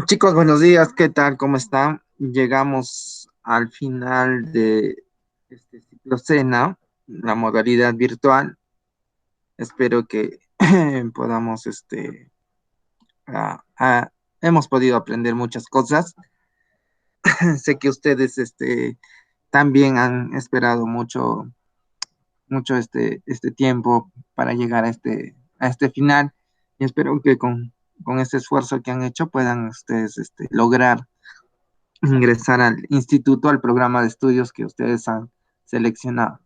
Chicos, buenos días, ¿qué tal? ¿Cómo están? Llegamos al final de este ciclo cena, la modalidad virtual. Espero que podamos, ah, ah, hemos podido aprender muchas cosas. Sé que ustedes, también han esperado mucho este tiempo para llegar a este final y espero que con este esfuerzo que han hecho puedan ustedes, lograr ingresar al instituto, al programa de estudios que ustedes han seleccionado.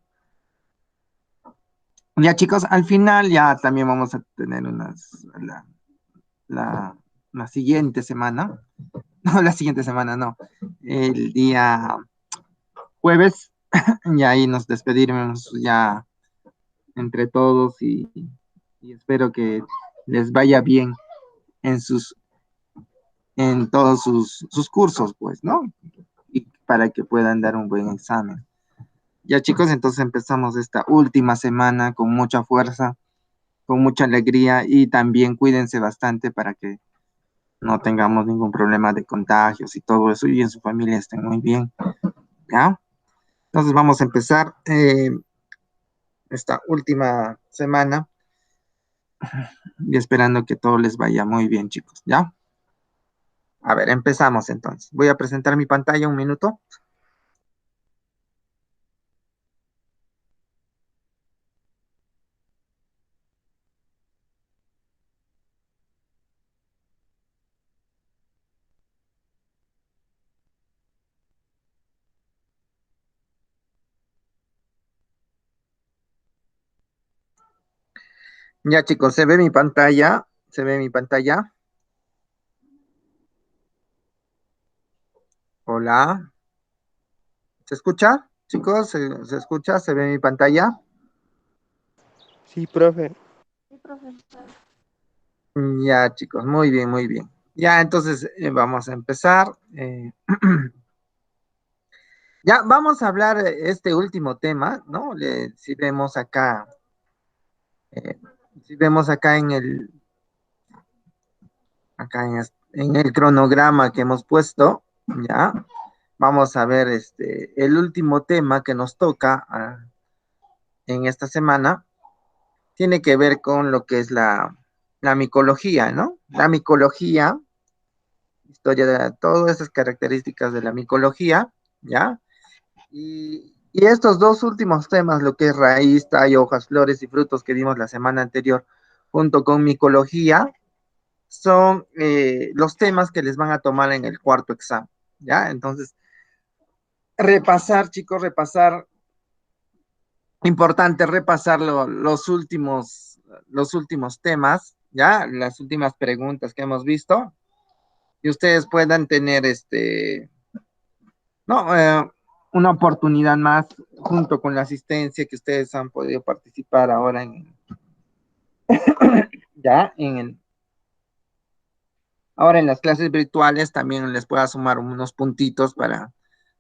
Ya chicos, al final ya también vamos a tener la, la siguiente semana, no, la siguiente semana, no, el día jueves, y ahí nos despediremos ya entre todos y espero que les vaya bien en en todos sus cursos, pues, ¿no? Y para que puedan dar un buen examen. Ya chicos, entonces empezamos esta última semana con mucha fuerza, con mucha alegría y también cuídense bastante para que no tengamos ningún problema de contagios y todo eso y en su familia estén muy bien, ¿ya? Entonces vamos a empezar esta última semana y esperando que todo les vaya muy bien, chicos, ¿ya? A ver, empezamos entonces. Voy a presentar mi pantalla un minuto. Ya chicos, ¿se ve mi pantalla? ¿Se ve mi pantalla? Hola, ¿se escucha? Chicos, ¿se escucha? ¿Se ve mi pantalla? Sí, profe. Ya, chicos, muy bien, muy bien. Ya, entonces vamos a empezar. Ya, vamos a hablar este último tema, ¿no? Si vemos acá, eh, si vemos acá en el cronograma que hemos puesto, ya, vamos a ver el último tema que nos toca en esta semana. Tiene que ver con lo que es la micología, ¿no? La micología, historia de todas esas características de la micología, ¿ya? Y estos dos últimos temas, lo que es raíz, tallo, hojas, flores y frutos que vimos la semana anterior, junto con micología, son los temas que les van a tomar en el cuarto examen, ¿ya? Entonces, repasar, chicos, repasar, importante repasar los últimos temas, ¿ya? Las últimas preguntas que hemos visto, y ustedes puedan tener no, una oportunidad más junto con la asistencia que ustedes han podido participar ahora ya ahora en las clases virtuales también les pueda sumar unos puntitos para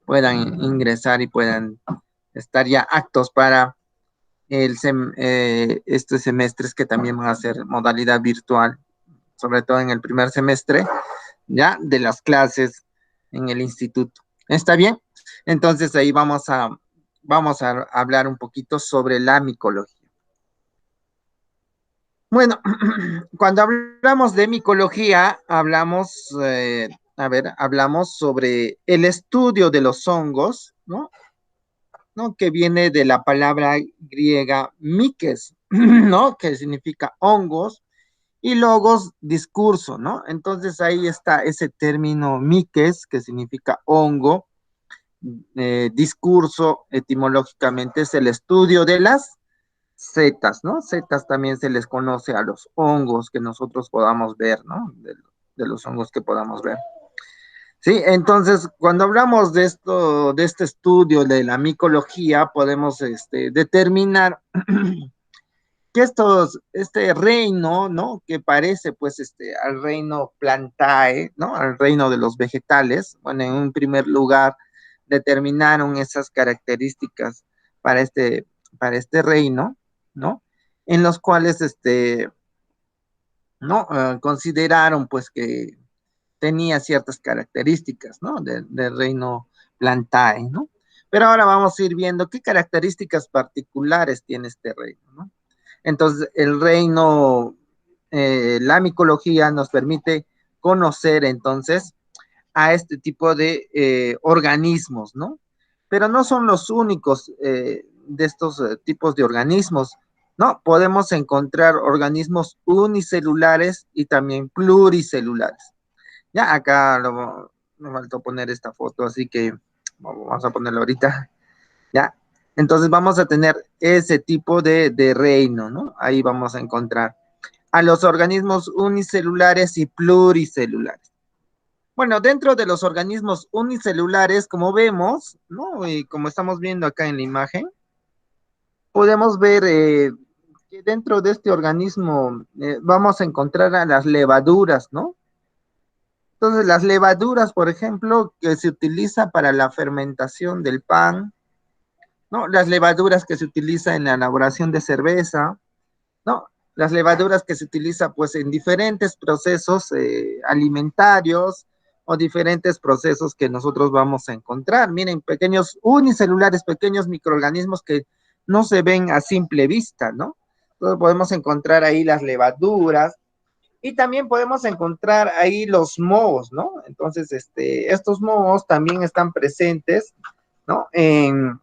puedan ingresar y puedan estar ya actos para estos semestres que también van a ser modalidad virtual, sobre todo en el primer semestre, ya de las clases en el instituto. ¿Está bien? Entonces ahí vamos a hablar un poquito sobre la micología. Bueno, cuando hablamos de micología, hablamos sobre el estudio de los hongos, ¿no? ¿No? Que viene de la palabra griega mikes, ¿no? Que significa hongos, y logos, discurso, ¿no? Entonces ahí está ese término mikes, que significa hongo, discurso, etimológicamente es el estudio de las setas, ¿no? Setas también se les conoce a los hongos que nosotros podamos ver, ¿no? De los hongos que podamos ver. Sí, entonces cuando hablamos de esto, de este estudio de la micología, podemos determinar que este reino, ¿no? Que parece pues al reino plantae, ¿no? Al reino de los vegetales. Bueno, en un primer lugar determinaron esas características para para este reino, ¿no? En los cuales, ¿no? Consideraron pues tenía ciertas características, ¿no? Del reino Plantae, ¿no? Pero ahora vamos a ir viendo qué características particulares tiene este reino, ¿no? Entonces, el reino, la micología nos permite conocer entonces a este tipo de organismos, ¿no? Pero no son los únicos de estos tipos de organismos, ¿no? Podemos encontrar organismos unicelulares y también pluricelulares. Ya acá me faltó poner esta foto, así que vamos a ponerlo ahorita, ¿ya? Entonces vamos a tener ese tipo de reino, ¿no? Ahí vamos a encontrar a los organismos unicelulares y pluricelulares. Bueno, dentro de los organismos unicelulares, como vemos, ¿no? Y como estamos viendo acá en la imagen, podemos ver que dentro de este organismo vamos a encontrar a las levaduras, ¿no? Entonces, las levaduras, por ejemplo, que se utiliza para la fermentación del pan, ¿no? Las levaduras que se utiliza en la elaboración de cerveza, ¿no? Las levaduras que se utiliza pues en diferentes procesos alimentarios o diferentes procesos que nosotros vamos a encontrar. Miren, pequeños unicelulares, pequeños microorganismos que no se ven a simple vista, ¿no? Entonces podemos encontrar ahí las levaduras y también podemos encontrar ahí los mohos, ¿no? Entonces, estos mohos también están presentes, ¿no? En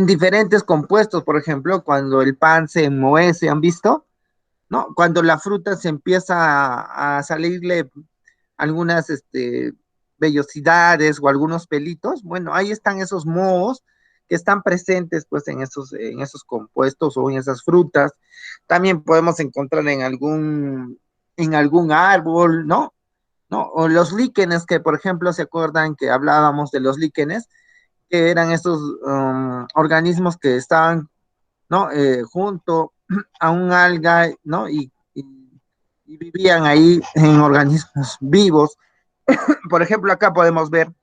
diferentes compuestos, por ejemplo, cuando el pan se enmohece, ¿han visto? ¿No? Cuando la fruta se empieza a salirle algunas vellosidades o algunos pelitos, bueno, ahí están esos mohos que están presentes pues en esos compuestos o en esas frutas. También podemos encontrar en algún árbol, ¿no? ¿No? O los líquenes que, por ejemplo, se acuerdan que hablábamos de los líquenes, que eran estos organismos que estaban, ¿no? Junto a un alga, ¿no? Y vivían ahí en organismos vivos. Por ejemplo, acá podemos ver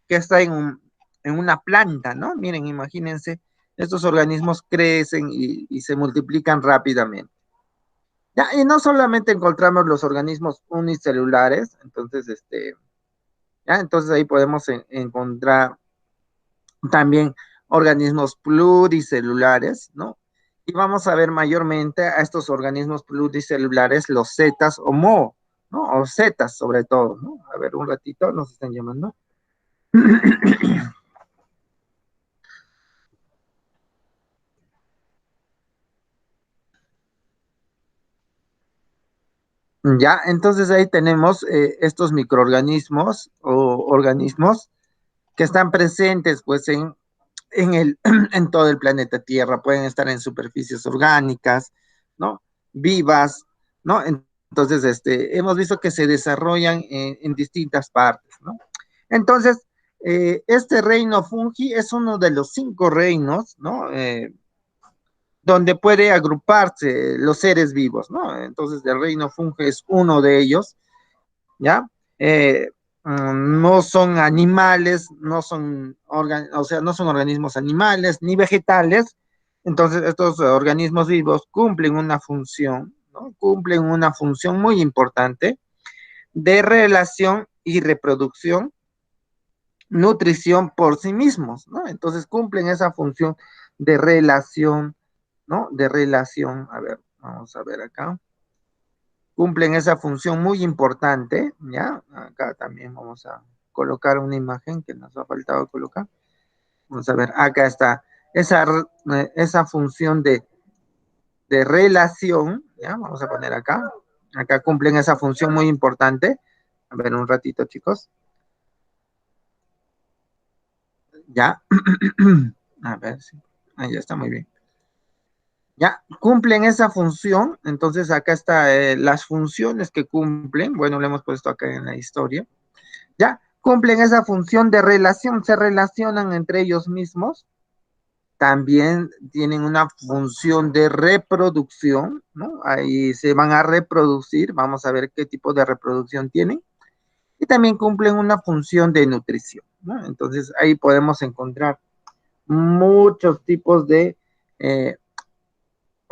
que está en una planta, ¿no? Miren, imagínense, estos organismos crecen y se multiplican rápidamente. Ya, y no solamente encontramos los organismos unicelulares, entonces, ya, entonces ahí podemos encontrar también organismos pluricelulares, ¿no? Y vamos a ver mayormente a estos organismos pluricelulares, los zetas o mo, ¿no? O zetas sobre todo, ¿no? A ver, un ratito, nos están llamando. Ya, entonces ahí tenemos estos microorganismos o organismos que están presentes pues en todo el planeta Tierra, pueden estar en superficies orgánicas, ¿no? Vivas, ¿no? Entonces, hemos visto que se desarrollan en distintas partes, ¿no? Entonces, este reino fungi es uno de los 5 reinos, ¿no? Donde puede agruparse los seres vivos, ¿no? Entonces, el reino fungi es uno de ellos, ¿ya? Eh, no son animales, o sea, no son organismos animales ni vegetales, entonces estos organismos vivos cumplen una función, ¿no? Cumplen una función muy importante de relación y reproducción, nutrición por sí mismos, ¿no? Entonces cumplen esa función de relación, ¿no? De relación, a ver, vamos a ver acá cumplen esa función muy importante, ¿ya? Acá también vamos a colocar una imagen que nos ha faltado colocar. Vamos a ver, acá está esa función de relación, ¿ya? Vamos a poner acá. Acá cumplen esa función muy importante. A ver, un ratito, chicos. Ya. A ver, sí. Ahí está muy bien. Ya, cumplen esa función, entonces acá está las funciones que cumplen, bueno, lo hemos puesto acá en la historia, ya, cumplen esa función de relación, se relacionan entre ellos mismos, también tienen una función de reproducción, ¿no? Ahí se van a reproducir, vamos a ver qué tipo de reproducción tienen, y también cumplen una función de nutrición, ¿no? Entonces ahí podemos encontrar muchos tipos de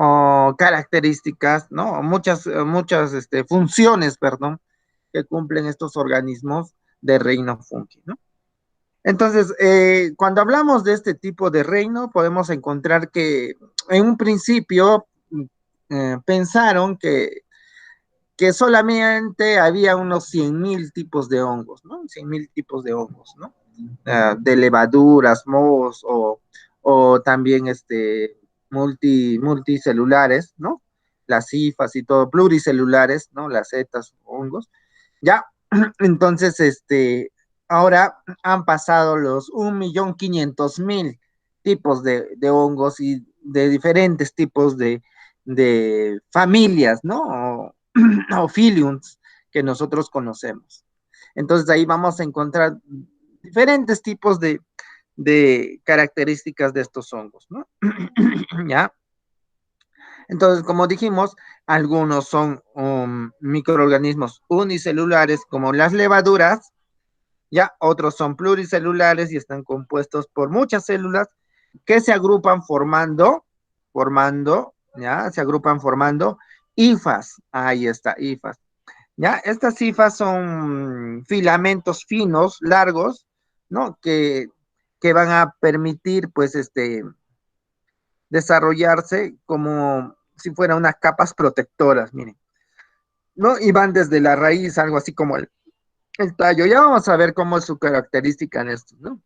o características, ¿no? Muchas funciones, perdón, que cumplen estos organismos de reino fungi, ¿no? Entonces, cuando hablamos de este tipo de reino, podemos encontrar que en un principio pensaron que solamente había unos 100.000 tipos de hongos, ¿no? 100.000 tipos de hongos, ¿no? De levaduras, mohos o también multicelulares, ¿no? Las hifas y todo, pluricelulares, ¿no? Las setas, hongos. Ya, entonces, ahora han pasado los 1.500.000 tipos de hongos y de diferentes tipos de familias, ¿no? O filiums que nosotros conocemos. Entonces ahí vamos a encontrar diferentes tipos de características de estos hongos, ¿no? ¿Ya? Entonces, como dijimos, algunos son microorganismos unicelulares como las levaduras, ya otros son pluricelulares y están compuestos por muchas células que se agrupan ya, se agrupan formando hifas. Ahí está, hifas. Ya, estas hifas son filamentos finos, largos, ¿no? Que van a permitir, pues, desarrollarse como si fueran unas capas protectoras, miren, ¿no? Y van desde la raíz, algo así como el tallo. Ya vamos a ver cómo es su característica en esto, ¿no?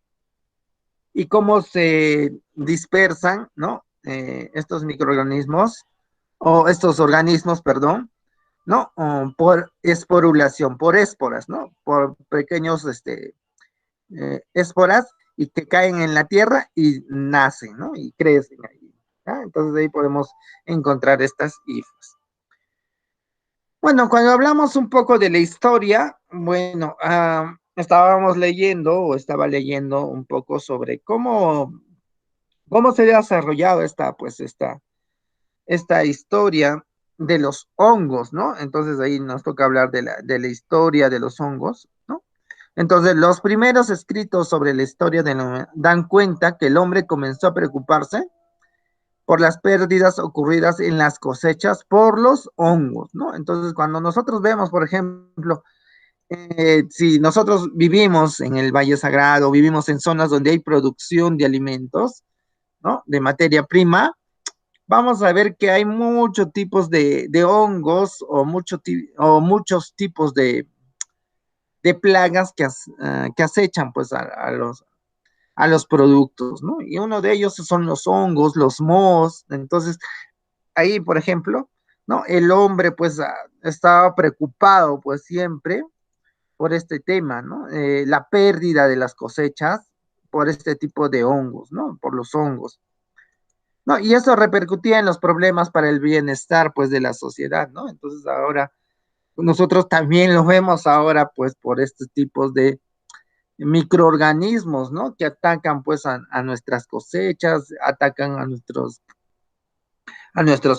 Y cómo se dispersan, ¿no? Estos microorganismos, o estos organismos, perdón, ¿no? Por esporulación, por esporas, ¿no? Por pequeños esporas y que caen en la tierra y nacen, ¿no? Y crecen ahí. ¿Ya? Entonces ahí podemos encontrar estas hifas. Bueno, cuando hablamos un poco de la historia, bueno, estábamos leyendo o estaba leyendo un poco sobre cómo se ha desarrollado esta historia de los hongos, ¿no? Entonces ahí nos toca hablar de la historia de los hongos, ¿no? Entonces, los primeros escritos sobre la historia dan cuenta que el hombre comenzó a preocuparse por las pérdidas ocurridas en las cosechas por los hongos, ¿no? Entonces, cuando nosotros vemos, por ejemplo, si nosotros vivimos en el Valle Sagrado, vivimos en zonas donde hay producción de alimentos, ¿no? De materia prima, vamos a ver que hay muchos tipos de hongos o muchos tipos de plagas que acechan pues a los productos, ¿no? Y uno de ellos son los hongos, los mohos. Entonces, ahí, por ejemplo, ¿no? El hombre pues estaba preocupado pues siempre por este tema, ¿no? La pérdida de las cosechas por este tipo de hongos, ¿no? Por los hongos. ¿No? Y eso repercutía en los problemas para el bienestar pues de la sociedad, ¿no? Entonces ahora nosotros también lo vemos ahora pues por estos tipos de microorganismos, ¿no? Que atacan pues a nuestras cosechas, atacan a nuestros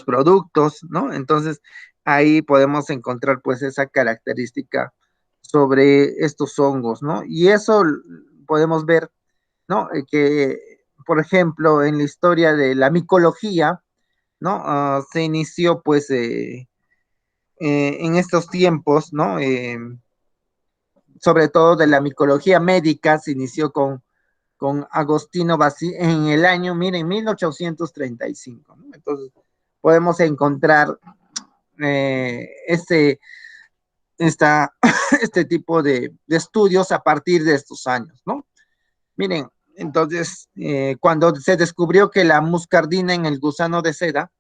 productos, ¿no? Entonces ahí podemos encontrar pues esa característica sobre estos hongos, ¿no? Y eso podemos ver, ¿no? Que, por ejemplo, en la historia de la micología, ¿no? Se inició pues en estos tiempos, ¿no? Sobre todo de la micología médica, se inició con Agostino Bassi en el año, miren, 1835, ¿no? Entonces, podemos encontrar este, este tipo de estudios a partir de estos años, ¿no? Miren, entonces, cuando se descubrió que la muscardina en el gusano de seda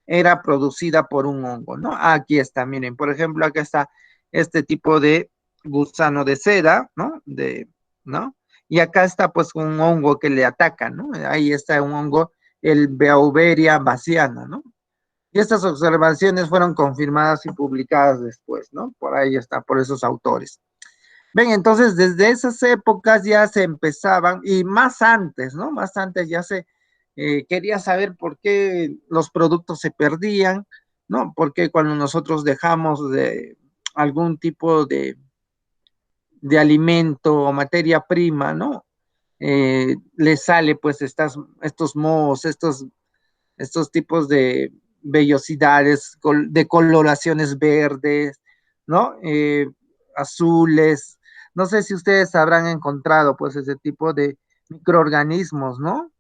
era producida por un hongo, ¿no? Aquí está, miren, por ejemplo, acá está este tipo de gusano de seda, ¿no? ¿No? Y acá está pues un hongo que le ataca, ¿no? Ahí está un hongo, el Beauveria baciana, ¿no? Y estas observaciones fueron confirmadas y publicadas después, ¿no? Por ahí está, por esos autores. Ven, entonces desde esas épocas ya se empezaban, y más antes, ¿no? Más antes ya se quería saber por qué los productos se perdían, ¿no? Porque cuando nosotros dejamos de algún tipo de alimento o materia prima, ¿no? Le sale pues estos mohos, estos tipos de vellosidades, de coloraciones verdes, ¿no? azules. No sé si ustedes habrán encontrado pues ese tipo de microorganismos, ¿no?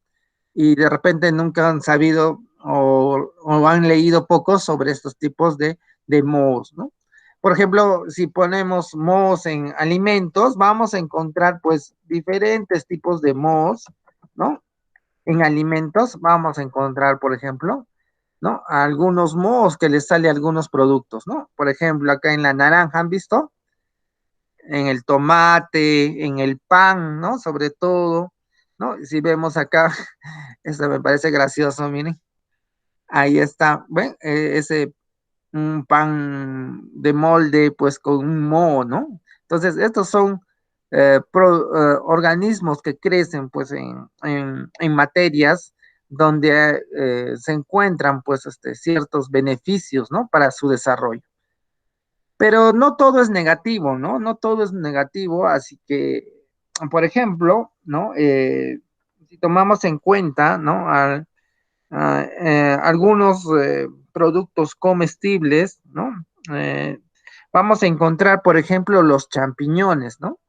Y de repente nunca han sabido o han leído poco sobre estos tipos de mohos, ¿no? Por ejemplo, si ponemos mohos en alimentos, vamos a encontrar pues diferentes tipos de mohos, ¿no? En alimentos vamos a encontrar, por ejemplo, ¿no? Algunos mohos que les sale a algunos productos, ¿no? Por ejemplo, acá en la naranja, ¿han visto? En el tomate, en el pan, ¿no? Sobre todo, ¿no? Si vemos acá, esto me parece gracioso, miren, ahí está, ¿ven? Ese un pan de molde, pues con un moho, ¿no? Entonces, estos son organismos que crecen, pues, en materias donde se encuentran, pues, ciertos beneficios, ¿no? Para su desarrollo. Pero no todo es negativo, ¿no? No todo es negativo, así que, por ejemplo, ¿no? Si tomamos en cuenta, ¿no? Algunos productos comestibles, ¿no? Eh, Vamos a encontrar, por ejemplo, los champiñones, ¿no?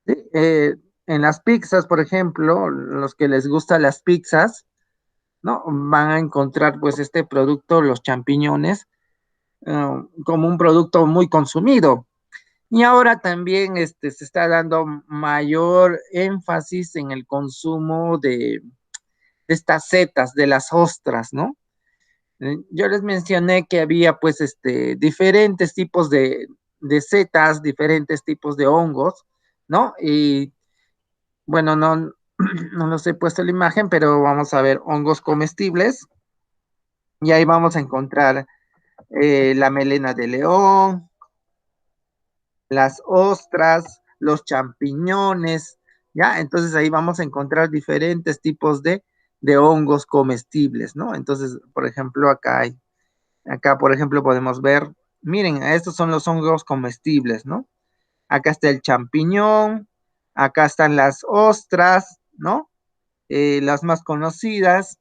Sí, en las pizzas, por ejemplo, los que les gustan las pizzas, ¿no? Van a encontrar, pues, este producto, los champiñones, como un producto muy consumido. Y ahora también se está dando mayor énfasis en el consumo de estas setas, de las ostras, ¿no? Yo les mencioné que había pues diferentes tipos de setas, diferentes tipos de hongos, ¿no? Y bueno, no, no los he puesto la imagen, pero vamos a ver hongos comestibles y ahí vamos a encontrar la melena de león, las ostras, los champiñones, ¿ya? Entonces ahí vamos a encontrar diferentes tipos de hongos comestibles, ¿no? Entonces, por ejemplo, acá, por ejemplo, podemos ver, miren, estos son los hongos comestibles, ¿no? Acá está el champiñón, acá están las ostras, ¿no? Las más conocidas.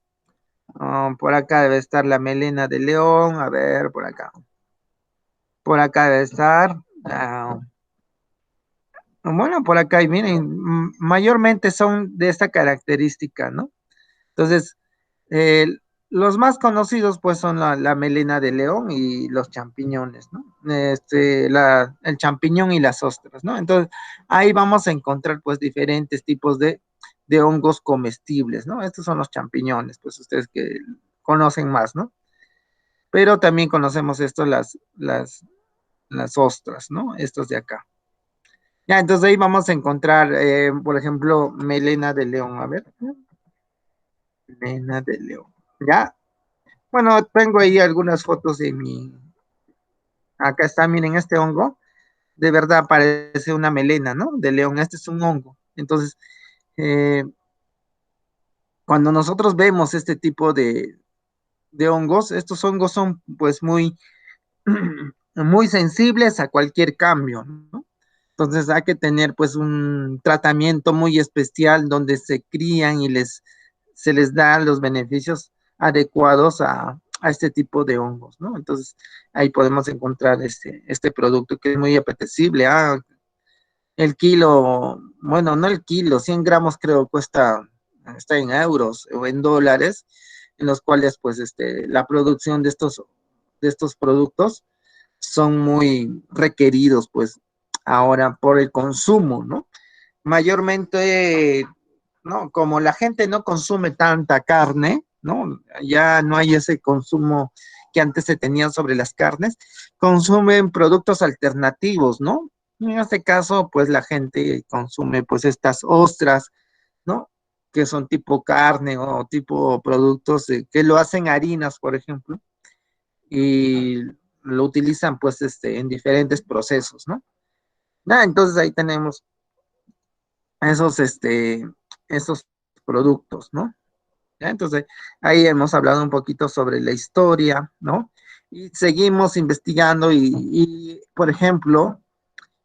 Por acá debe estar la melena de león, a ver, por acá. Por acá debe estar. Bueno, por acá, y miren, mayormente son de esta característica, ¿no? Entonces, eh, los más conocidos, pues, son la melena de león y los champiñones, ¿no? El champiñón y las ostras, ¿no? Entonces, ahí vamos a encontrar, pues, diferentes tipos de hongos comestibles, ¿no? Estos son los champiñones, pues, ustedes que conocen más, ¿no? Pero también conocemos esto, las ostras, ¿no? Estos de acá. Ya, entonces ahí vamos a encontrar, por ejemplo, melena de león, a ver, melena de león. Ya, bueno, tengo ahí algunas fotos de acá está, miren este hongo, de verdad parece una melena, ¿no? De león, este es un hongo. Entonces, eh, cuando nosotros vemos este tipo de hongos, estos hongos son pues muy, muy sensibles a cualquier cambio, ¿no? Entonces hay que tener pues un tratamiento muy especial donde se crían y se les dan los beneficios adecuados a este tipo de hongos, ¿no? Entonces ahí podemos encontrar este producto que es muy apetecible. El kilo, bueno, no el kilo, 100 gramos creo cuesta, está en euros o en dólares, en los cuales pues la producción de estos productos son muy requeridos pues ahora por el consumo, ¿no? Mayormente, ¿no? Como la gente no consume tanta carne, ¿no? Ya no hay ese consumo que antes se tenía sobre las carnes, consumen productos alternativos, ¿no? En este caso, pues la gente consume pues estas ostras, ¿no? Que son tipo carne o tipo productos que lo hacen harinas, por ejemplo, y lo utilizan pues en diferentes procesos, ¿no? Entonces ahí tenemos esos productos, ¿no? ¿Ya? Entonces, ahí hemos hablado un poquito sobre la historia, ¿no? Y seguimos investigando por ejemplo,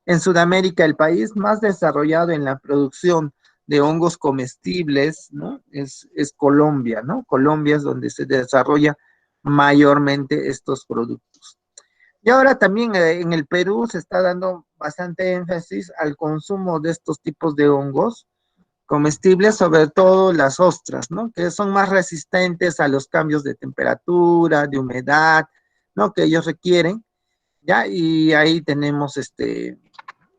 en Sudamérica, el país más desarrollado en la producción de hongos comestibles, ¿no? Es Colombia, ¿no? Colombia es donde se desarrolla mayormente estos productos. Y ahora también en el Perú se está dando bastante énfasis al consumo de estos tipos de hongos comestibles, sobre todo las ostras, ¿no? Que son más resistentes a los cambios de temperatura, de humedad, ¿no? Que ellos requieren, ¿ya? Y ahí tenemos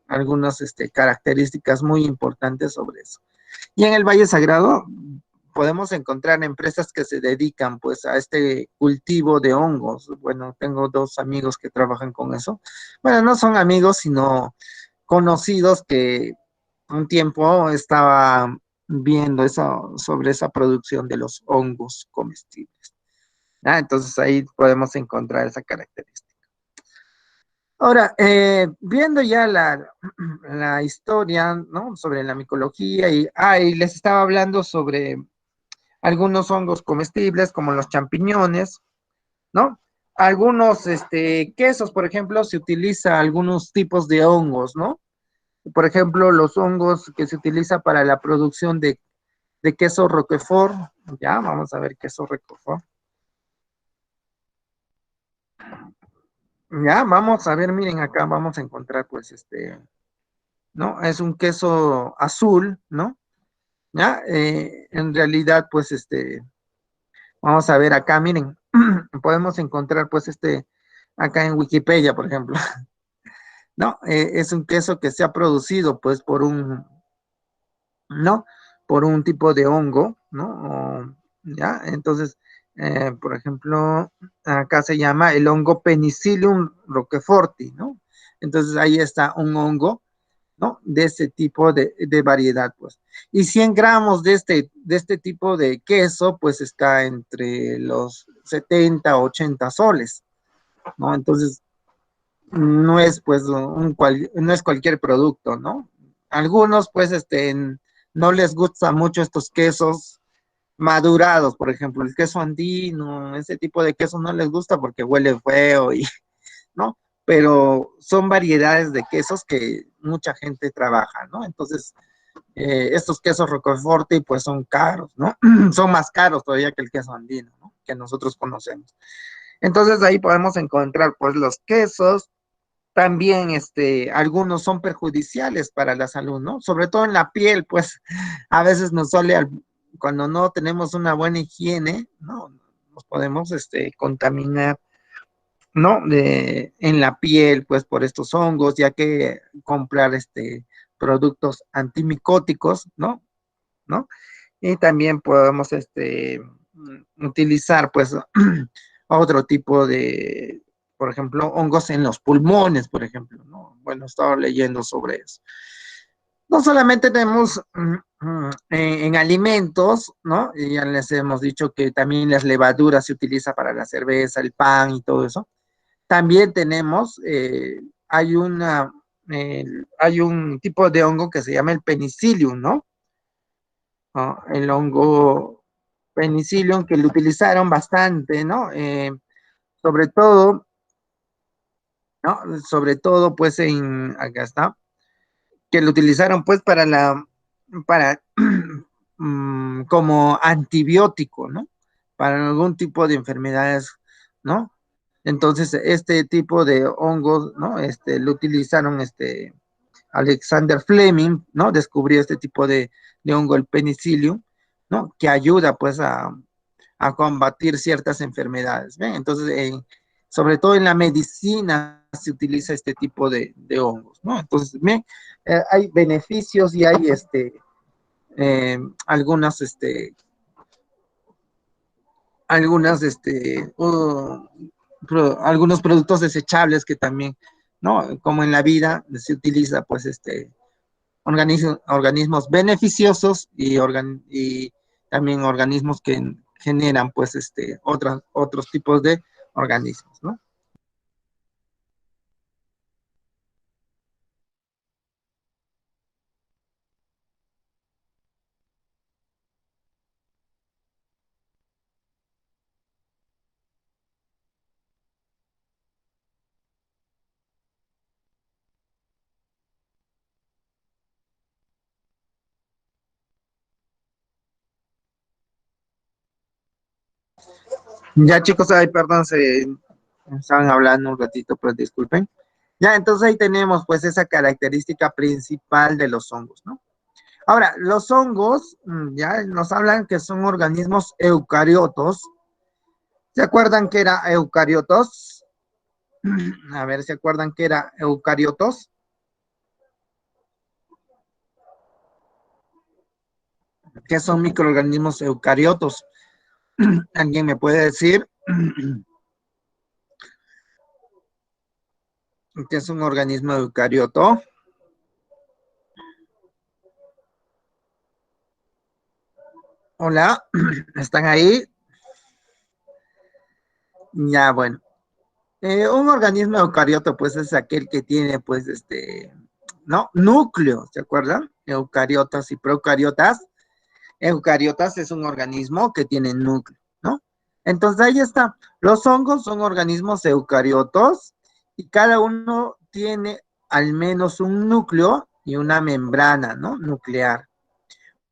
algunas características muy importantes sobre eso. Y en el Valle Sagrado podemos encontrar empresas que se dedican pues a este cultivo de hongos. Bueno, tengo dos amigos que trabajan con eso. Bueno, no son amigos, sino conocidos que un tiempo estaba viendo eso, sobre esa producción de los hongos comestibles. Ah, entonces ahí podemos encontrar esa característica. Ahora, viendo ya la historia, ¿no? Sobre la micología y les estaba hablando sobre algunos hongos comestibles como los champiñones, ¿no? Algunos quesos, por ejemplo, se utiliza algunos tipos de hongos, ¿no? Por ejemplo, los hongos que se utiliza para la producción de queso Roquefort, ya, vamos a ver queso Roquefort. Ya, vamos a ver, miren acá, vamos a encontrar pues ¿no? Es un queso azul, ¿no? Ya, en realidad pues vamos a ver acá, miren, podemos encontrar pues acá en Wikipedia, por ejemplo, ¿no? Es un queso que se ha producido pues ¿no? Por un tipo de hongo, ¿no? ¿Ya? Entonces, por ejemplo, acá se llama el hongo Penicillium roqueforti, ¿no? Entonces ahí está un hongo, ¿no? De ese tipo de variedad, pues. Y 100 gramos de este tipo de queso, pues está entre los 70 80 soles, ¿no? Entonces, no es pues no es cualquier producto, ¿no? Algunos pues no les gusta mucho estos quesos madurados, por ejemplo, el queso andino, ese tipo de queso no les gusta porque huele feo y, ¿no? Pero son variedades de quesos que mucha gente trabaja, ¿no? Entonces, estos quesos Roquefort pues son caros, ¿no? Son más caros todavía que el queso andino, ¿no? Que nosotros conocemos. Entonces ahí podemos encontrar pues los quesos, también algunos son perjudiciales para la salud, ¿no? Sobre todo en la piel, pues a veces cuando no tenemos una buena higiene, ¿no? Nos podemos contaminar, ¿no? En la piel, pues por estos hongos, ya que comprar productos antimicóticos, ¿no? ¿No? Y también podemos utilizar pues otro tipo de, por ejemplo, hongos en los pulmones, por ejemplo, ¿no? Bueno, estaba leyendo sobre eso. No solamente tenemos en alimentos, ¿no? Y ya les hemos dicho que también las levaduras se utiliza para la cerveza, el pan y todo eso. También tenemos, hay un tipo de hongo que se llama el penicillium, ¿no? ¿No? El hongo penicillium que lo utilizaron bastante, ¿no? Sobre todo, ¿no? Sobre todo, pues, acá está, que lo utilizaron, pues, para, como antibiótico, ¿no? Para algún tipo de enfermedades, ¿no? Entonces, este tipo de hongos, ¿no? Lo utilizaron, Alexander Fleming, ¿no? Descubrió este tipo de hongo, el penicillium, ¿no? Que ayuda, pues, a combatir ciertas enfermedades. ¿Ven? Entonces, sobre todo en la medicina se utiliza este tipo de hongos, ¿no? Entonces, ¿ven? Hay beneficios y hay eh, algunas, algunas, algunos productos desechables que también, ¿no? Como en la vida se utiliza, pues, organismos beneficiosos y también organismos que generan pues otros tipos de organismos, ¿no? Ya chicos, ay, perdón, se estaban hablando un ratito, pero disculpen. Ya, entonces ahí tenemos pues esa característica principal de los hongos, ¿no? Ahora, los hongos, ya nos hablan que son organismos eucariotos. ¿Se acuerdan que era eucariotos? A ver, ¿se acuerdan que era eucariotos? ¿Qué son microorganismos eucariotos? ¿Alguien me puede decir qué es un organismo eucarioto? Hola, ¿están ahí? Ya, bueno. Un organismo eucarioto, pues, es aquel que tiene, pues, ¿no? Núcleo, ¿se acuerdan? Eucariotas y procariotas. Eucariotas es un organismo que tiene núcleo, ¿no? Entonces ahí está. Los hongos son organismos eucariotos y cada uno tiene al menos un núcleo y una membrana, ¿no? Nuclear.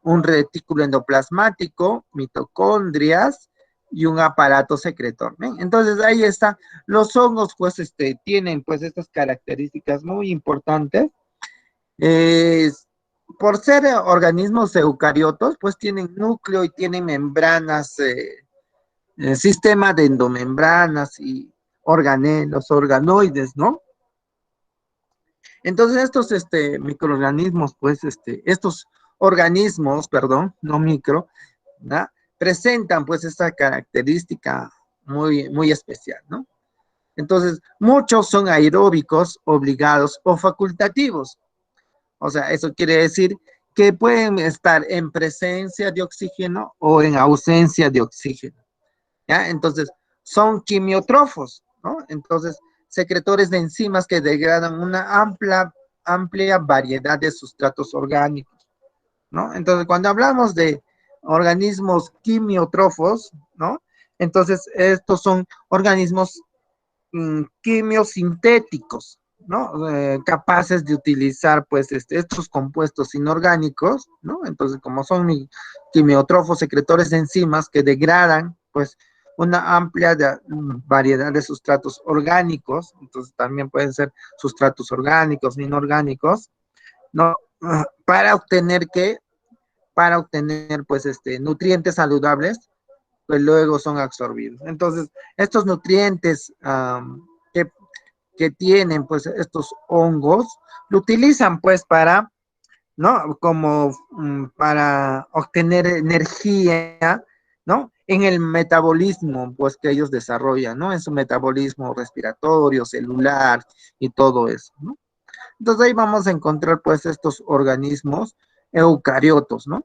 Un retículo endoplasmático, mitocondrias y un aparato secretor. ¿Ven? Entonces ahí está. Los hongos pues tienen pues estas características muy importantes. Eh, por ser organismos eucariotos, pues tienen núcleo y tienen membranas, sistema de endomembranas y organelos, organoides, ¿no? Entonces estos microorganismos, pues estos organismos, perdón, no micro, ¿no? Presentan pues esta característica muy, muy especial, ¿no? Entonces, muchos son aeróbicos, obligados o facultativos. O sea, eso quiere decir que pueden estar en presencia de oxígeno o en ausencia de oxígeno. ¿Ya? Entonces, son quimiotrófos, ¿no? Entonces, secretores de enzimas que degradan una amplia variedad de sustratos orgánicos, ¿no? Entonces, cuando hablamos de organismos quimiotrófos, ¿no? Entonces, estos son organismos quimiosintéticos, ¿no? Capaces de utilizar, pues, estos compuestos inorgánicos, ¿no? Entonces, como son quimiotrófos, secretores de enzimas que degradan, pues, una amplia variedad de sustratos orgánicos, entonces también pueden ser sustratos orgánicos, inorgánicos, ¿no? Para obtener qué, para obtener, pues, nutrientes saludables pues luego son absorbidos. Entonces, estos nutrientes que, que tienen pues estos hongos, lo utilizan pues para, ¿no? Como para obtener energía, ¿no? En el metabolismo pues que ellos desarrollan, ¿no? En su metabolismo respiratorio, celular y todo eso, ¿no? Entonces ahí vamos a encontrar pues estos organismos eucariotos, ¿no?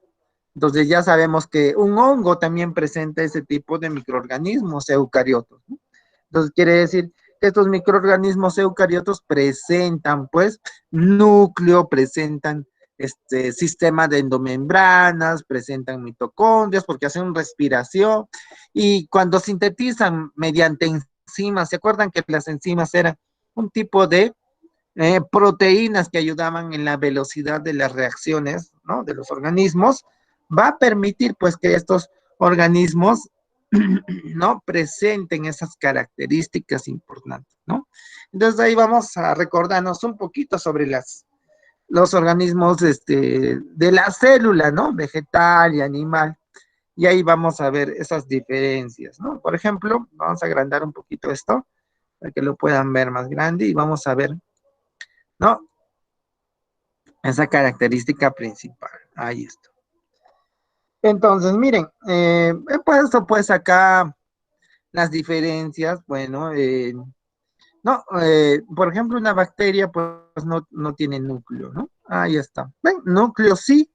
Entonces ya sabemos que un hongo también presenta ese tipo de microorganismos eucariotos, ¿no? Entonces quiere decir que estos microorganismos eucariotos presentan pues núcleo, presentan sistema de endomembranas, presentan mitocondrias porque hacen respiración y cuando sintetizan mediante enzimas, ¿se acuerdan que las enzimas eran un tipo de proteínas que ayudaban en la velocidad de las reacciones, ¿no? De los organismos, va a permitir pues que estos organismos no presenten esas características importantes, ¿no? Entonces ahí vamos a recordarnos un poquito sobre los organismos de la célula, ¿no? Vegetal y animal. Y ahí vamos a ver esas diferencias, ¿no? Por ejemplo, vamos a agrandar un poquito esto para que lo puedan ver más grande y vamos a ver, ¿no? Esa característica principal. Ahí está. Entonces, miren, he puesto pues acá las diferencias. Bueno, no, por ejemplo, una bacteria pues no tiene núcleo, ¿no? Ahí está. ¿Ven? Núcleo sí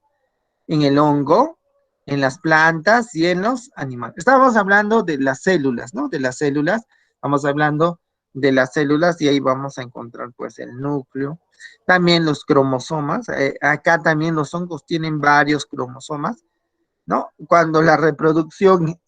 en el hongo, en las plantas y en los animales. Estábamos hablando de las células, ¿no? De las células, vamos hablando de las células y ahí vamos a encontrar pues el núcleo. También los cromosomas, acá también los hongos tienen varios cromosomas, ¿no? Cuando la reproducción,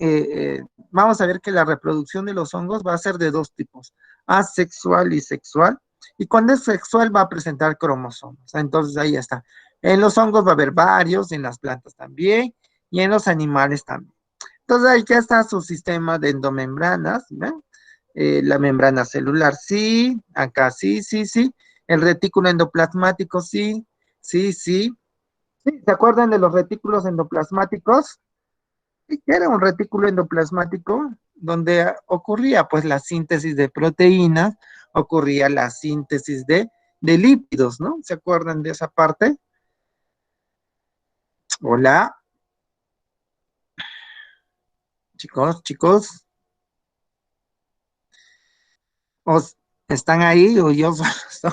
vamos a ver que la reproducción de los hongos va a ser de dos tipos, asexual y sexual, y cuando es sexual va a presentar cromosomas, entonces ahí está. En los hongos va a haber varios, en las plantas también, y en los animales también. Entonces ahí ya está su sistema de endomembranas, ¿ven? La membrana celular, sí. Acá, sí, sí, sí. El retículo endoplasmático, sí, sí, sí. Sí, ¿se acuerdan de los retículos endoplasmáticos? Sí, era un retículo endoplasmático donde ocurría pues la síntesis de proteínas, ocurría la síntesis de lípidos, ¿no? ¿Se acuerdan de esa parte? Hola, chicos, chicos, ¿os están ahí o yo solo estoy?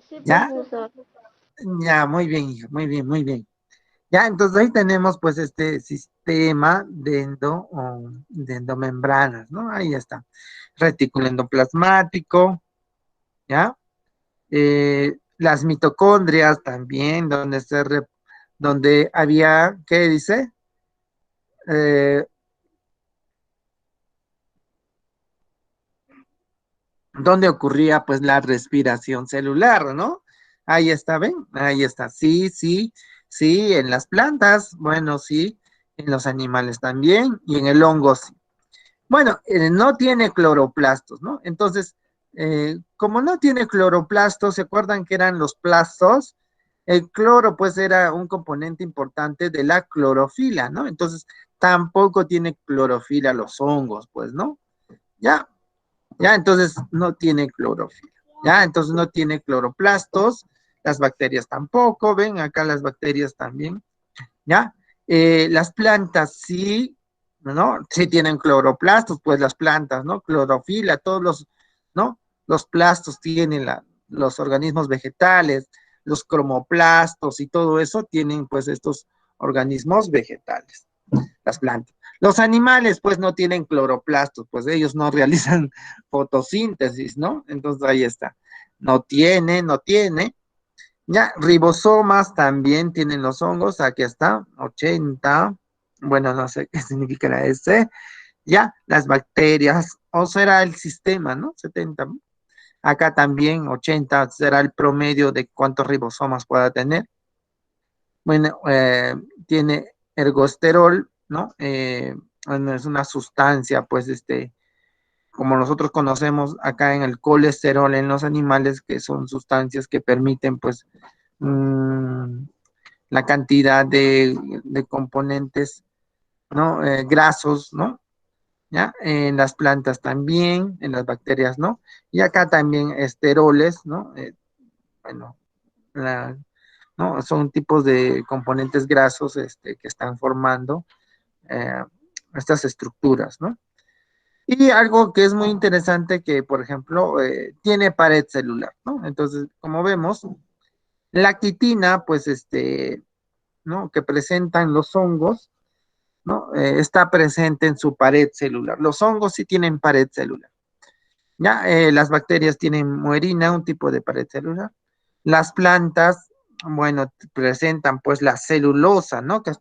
Sí, ¿Ya? profesor. Ya, muy bien, hijo, muy bien, muy bien. Ya, entonces ahí tenemos pues este sistema de endomembranas, ¿no? Ahí está. Retículo endoplasmático, ¿ya? Las mitocondrias también, donde había, ¿qué dice? Eh, Donde ocurría pues la respiración celular, ¿no? Ahí está, ¿ven? Ahí está, sí, sí, sí, en las plantas, bueno, sí, en los animales también, y en el hongo, sí. Bueno, no tiene cloroplastos, ¿no? Entonces, como no tiene cloroplastos, ¿se acuerdan que eran los plastos? El cloro, pues, era un componente importante de la clorofila, ¿no? Entonces, tampoco tiene clorofila los hongos, pues, ¿no? Ya, ya, entonces no tiene clorofila. Ya, entonces no tiene cloroplastos, las bacterias tampoco, ven, acá las bacterias también. ¿Ya? Las plantas sí, ¿no? Sí tienen cloroplastos, pues las plantas, ¿no? Clorofila, todos los, ¿no? Los plastos tienen los organismos vegetales, los cromoplastos y todo eso tienen pues estos organismos vegetales, las plantas. Los animales pues no tienen cloroplastos, pues ellos no realizan fotosíntesis, ¿no? Entonces ahí está. No tiene. Ya, ribosomas también tienen los hongos, aquí está, 80. Bueno, no sé qué significará ese. Ya, las bacterias, o será el sistema, ¿no? 70. Acá también 80 será el promedio de cuántos ribosomas pueda tener. Bueno, tiene ergosterol, ¿no? Bueno, es una sustancia, pues, como nosotros conocemos acá en el colesterol en los animales, que son sustancias que permiten, pues, mmm, la cantidad de componentes, ¿no? Grasos, ¿no? ¿Ya? En las plantas también, en las bacterias, ¿no? Y acá también esteroles, ¿no? Bueno, la- ¿no? Son tipos de componentes grasos que están formando eh, estas estructuras, ¿no? Y algo que es muy interesante que, por ejemplo, tiene pared celular, ¿no? Entonces, como vemos, la quitina, pues, ¿no? Que presentan los hongos, ¿no? Está presente en su pared celular. Los hongos sí tienen pared celular. Ya, las bacterias tienen muerina, un tipo de pared celular. Las plantas, bueno, presentan pues la celulosa, ¿no? Que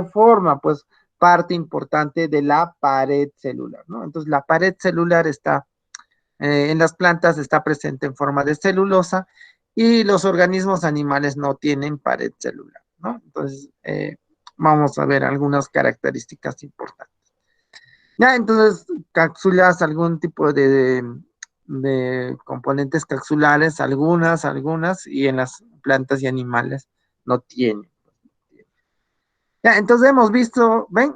forma pues parte importante de la pared celular, ¿no? Entonces la pared celular está en las plantas, está presente en forma de celulosa y los organismos animales no tienen pared celular, ¿no? Entonces, vamos a ver algunas características importantes. Ya, entonces, cápsulas, algún tipo de componentes capsulares, algunas, y en las plantas y animales no tienen. Ya, entonces hemos visto, ven,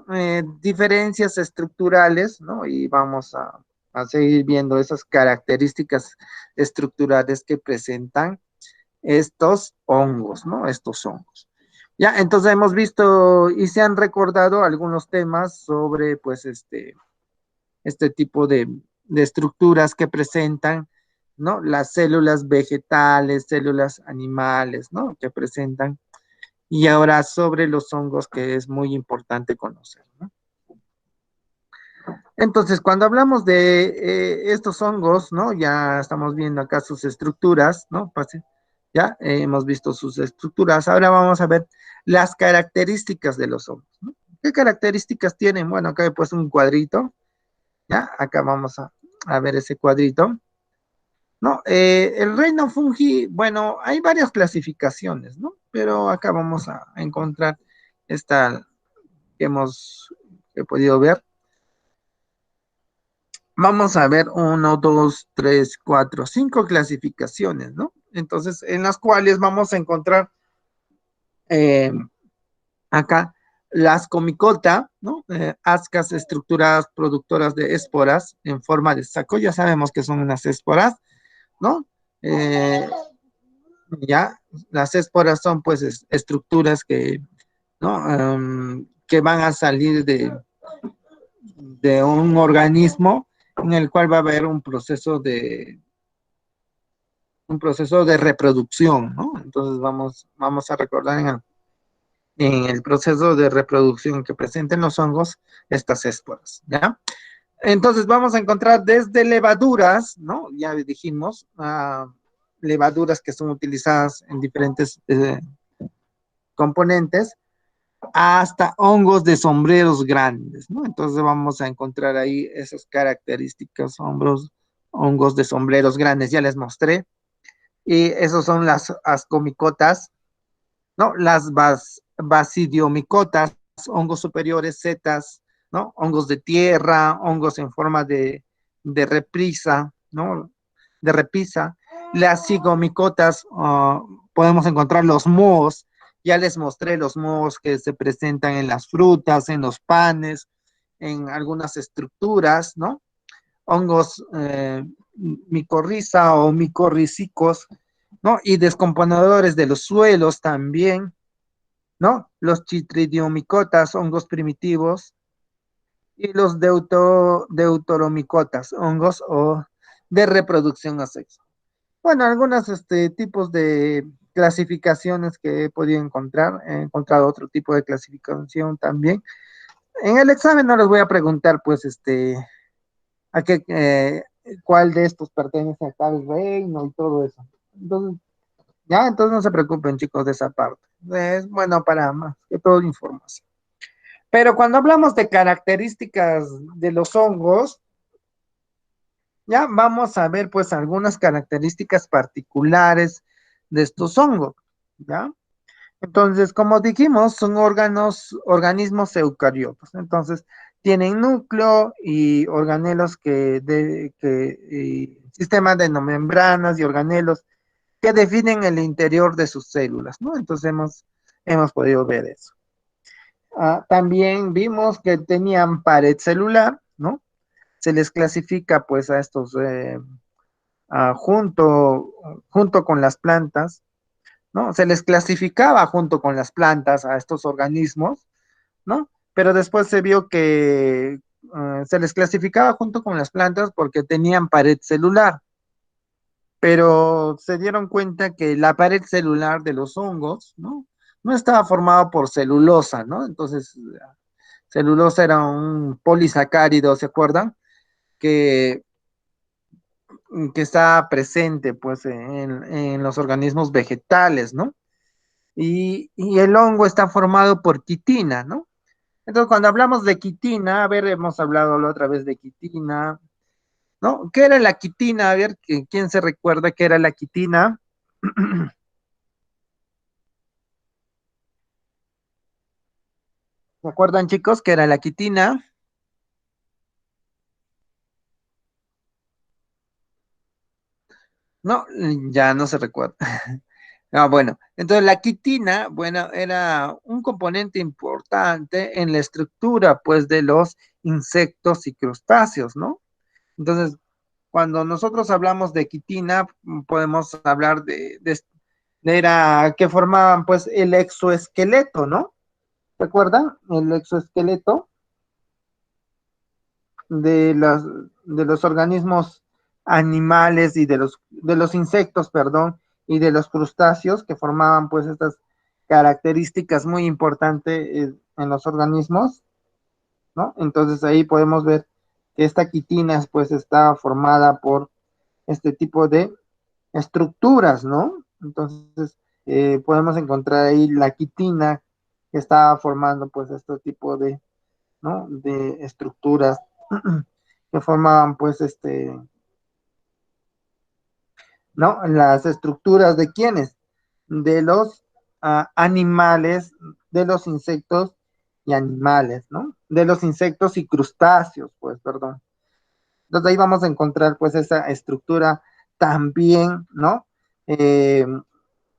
diferencias estructurales, ¿no? Y vamos a seguir viendo esas características estructurales que presentan estos hongos, ¿no? Estos hongos. Ya, entonces hemos visto y se han recordado algunos temas sobre, pues, este tipo de estructuras que presentan, ¿no? Las células vegetales, células animales, ¿no? Que presentan. Y ahora sobre los hongos, que es muy importante conocer, ¿no? Entonces, cuando hablamos de estos hongos, ¿no? Ya estamos viendo acá sus estructuras, ¿no? Ya hemos visto sus estructuras. Ahora vamos a ver las características de los hongos, ¿no? ¿Qué características tienen? Bueno, acá he puesto un cuadrito, ¿ya? Acá vamos a ver ese cuadrito, ¿no? El reino fungi, bueno, hay varias clasificaciones, ¿no? Pero acá vamos a encontrar esta que hemos podido ver. vamos a ver uno, dos, tres, cuatro, cinco clasificaciones, ¿no? Entonces, en las cuales vamos a encontrar eh, acá las comicota, ¿no? Ascas estructuradas productoras de esporas en forma de saco, ya sabemos que son unas esporas, ¿no? Eh, ya, las esporas son pues estructuras que, ¿no? Que van a salir de un organismo en el cual va a haber un proceso de reproducción, ¿no? Entonces vamos a recordar en el proceso de reproducción que presenten los hongos estas esporas, ¿ya? Entonces vamos a encontrar desde levaduras, ¿no? Ya dijimos, levaduras que son utilizadas en diferentes componentes, hasta hongos de sombreros grandes, ¿no? Entonces vamos a encontrar ahí esas características, hongos de sombreros grandes, ya les mostré. Y esos son las ascomicotas, ¿no? Las basidiomicotas, hongos superiores, setas, ¿no? Hongos de tierra, hongos en forma de reprisa, ¿no? De repisa. Las cigomicotas, podemos encontrar los mohos, ya les mostré los mohos que se presentan en las frutas, en los panes, en algunas estructuras, ¿no? Hongos micorriza o micorricicos, ¿no? Y descomponedores de los suelos también, ¿no? Los chitridiomicotas, hongos primitivos, y los deuteromicotas, hongos o de reproducción asexual. Bueno, algunos tipos de clasificaciones que he podido encontrar, he encontrado otro tipo de clasificación también. En el examen no les voy a preguntar, pues, a qué, cuál de estos pertenece a tal reino y todo eso. Entonces, ya, entonces no se preocupen, chicos, de esa parte. Es bueno para más que todo información. Pero cuando hablamos de características de los hongos, ya vamos a ver pues algunas características particulares de estos hongos, ¿ya? Entonces, como dijimos, son organismos eucariotos. Entonces, tienen núcleo y organelos sistemas de membranas y organelos que definen el interior de sus células, ¿no? Entonces, hemos podido ver eso. También vimos que tenían pared celular, ¿no? Se les clasifica pues a estos junto con las plantas, ¿no? Se les clasificaba junto con las plantas a estos organismos, ¿no? Pero después se vio que se les clasificaba junto con las plantas porque tenían pared celular, pero se dieron cuenta que la pared celular de los hongos, ¿no? No estaba formada por celulosa, ¿no? Entonces, celulosa era un polisacárido, ¿se acuerdan? Que, que está presente, pues, en los organismos vegetales, ¿no? Y el hongo está formado por quitina, ¿no? Entonces, cuando hablamos de quitina, a ver, hemos hablado la otra vez de quitina, ¿no? ¿Qué era la quitina? A ver, ¿quién se recuerda qué era la quitina? ¿Se acuerdan, chicos, qué era la quitina? No, ya no se recuerda. Ah, bueno, entonces la quitina, bueno, era un componente importante en la estructura, pues, de los insectos y crustáceos, ¿no? Entonces, cuando nosotros hablamos de quitina, podemos hablar era que formaban, pues, el exoesqueleto, ¿no? ¿Recuerdan? El exoesqueleto de de los organismos animales y de los insectos, perdón, y de los crustáceos que formaban pues estas características muy importantes en los organismos, ¿no? Entonces ahí podemos ver que esta quitina pues está formada por este tipo de estructuras, ¿no? Entonces podemos encontrar ahí la quitina que está formando pues este tipo de, ¿no? De estructuras que formaban pues ¿no? Las estructuras de quiénes, de los animales, de los insectos y animales, ¿no? De los insectos y crustáceos, pues, perdón. Entonces ahí vamos a encontrar pues esa estructura también, ¿no? Eh,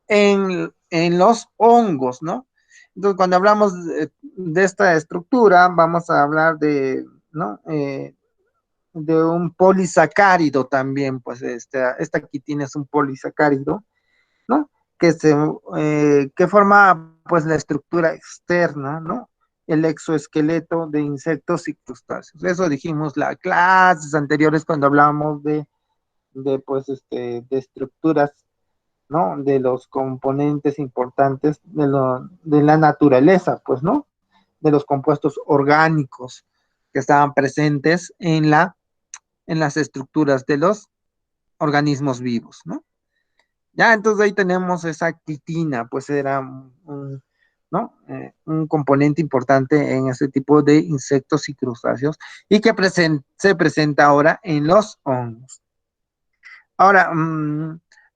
en los hongos, ¿no? Entonces cuando hablamos de esta estructura, vamos a hablar de, ¿no? De un polisacárido también, pues esta quitina es un polisacárido, ¿no? Que forma pues la estructura externa, ¿no? El exoesqueleto de insectos y crustáceos. Eso dijimos las clases anteriores cuando hablábamos pues, de estructuras, ¿no? De los componentes importantes de la naturaleza, pues, ¿no? De los compuestos orgánicos que estaban presentes en las estructuras de los organismos vivos, ¿no? Ya, entonces ahí tenemos esa quitina, pues era ¿no? Un componente importante en ese tipo de insectos y crustáceos y que se presenta ahora en los hongos. Ahora,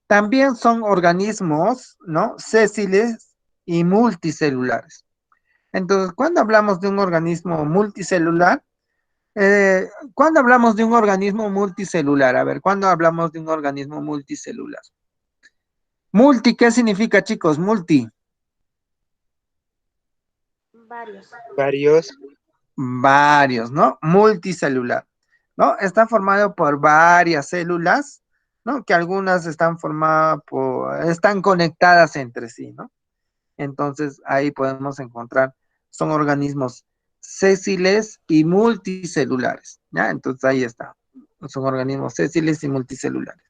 también son organismos, ¿no? Sésiles y multicelulares. Entonces, cuando hablamos de un organismo multicelular, ¿cuándo hablamos de un organismo multicelular? A ver, ¿cuándo hablamos de un organismo multicelular? Multi, ¿qué significa, chicos? Multi. Varios. Varios. Varios, ¿no? Multicelular, ¿no? Está formado por varias células, ¿no? Que algunas están conectadas entre sí, ¿no? Entonces ahí podemos encontrar, son organismos sésiles y multicelulares, ¿ya? Entonces ahí está, son organismos sésiles y multicelulares,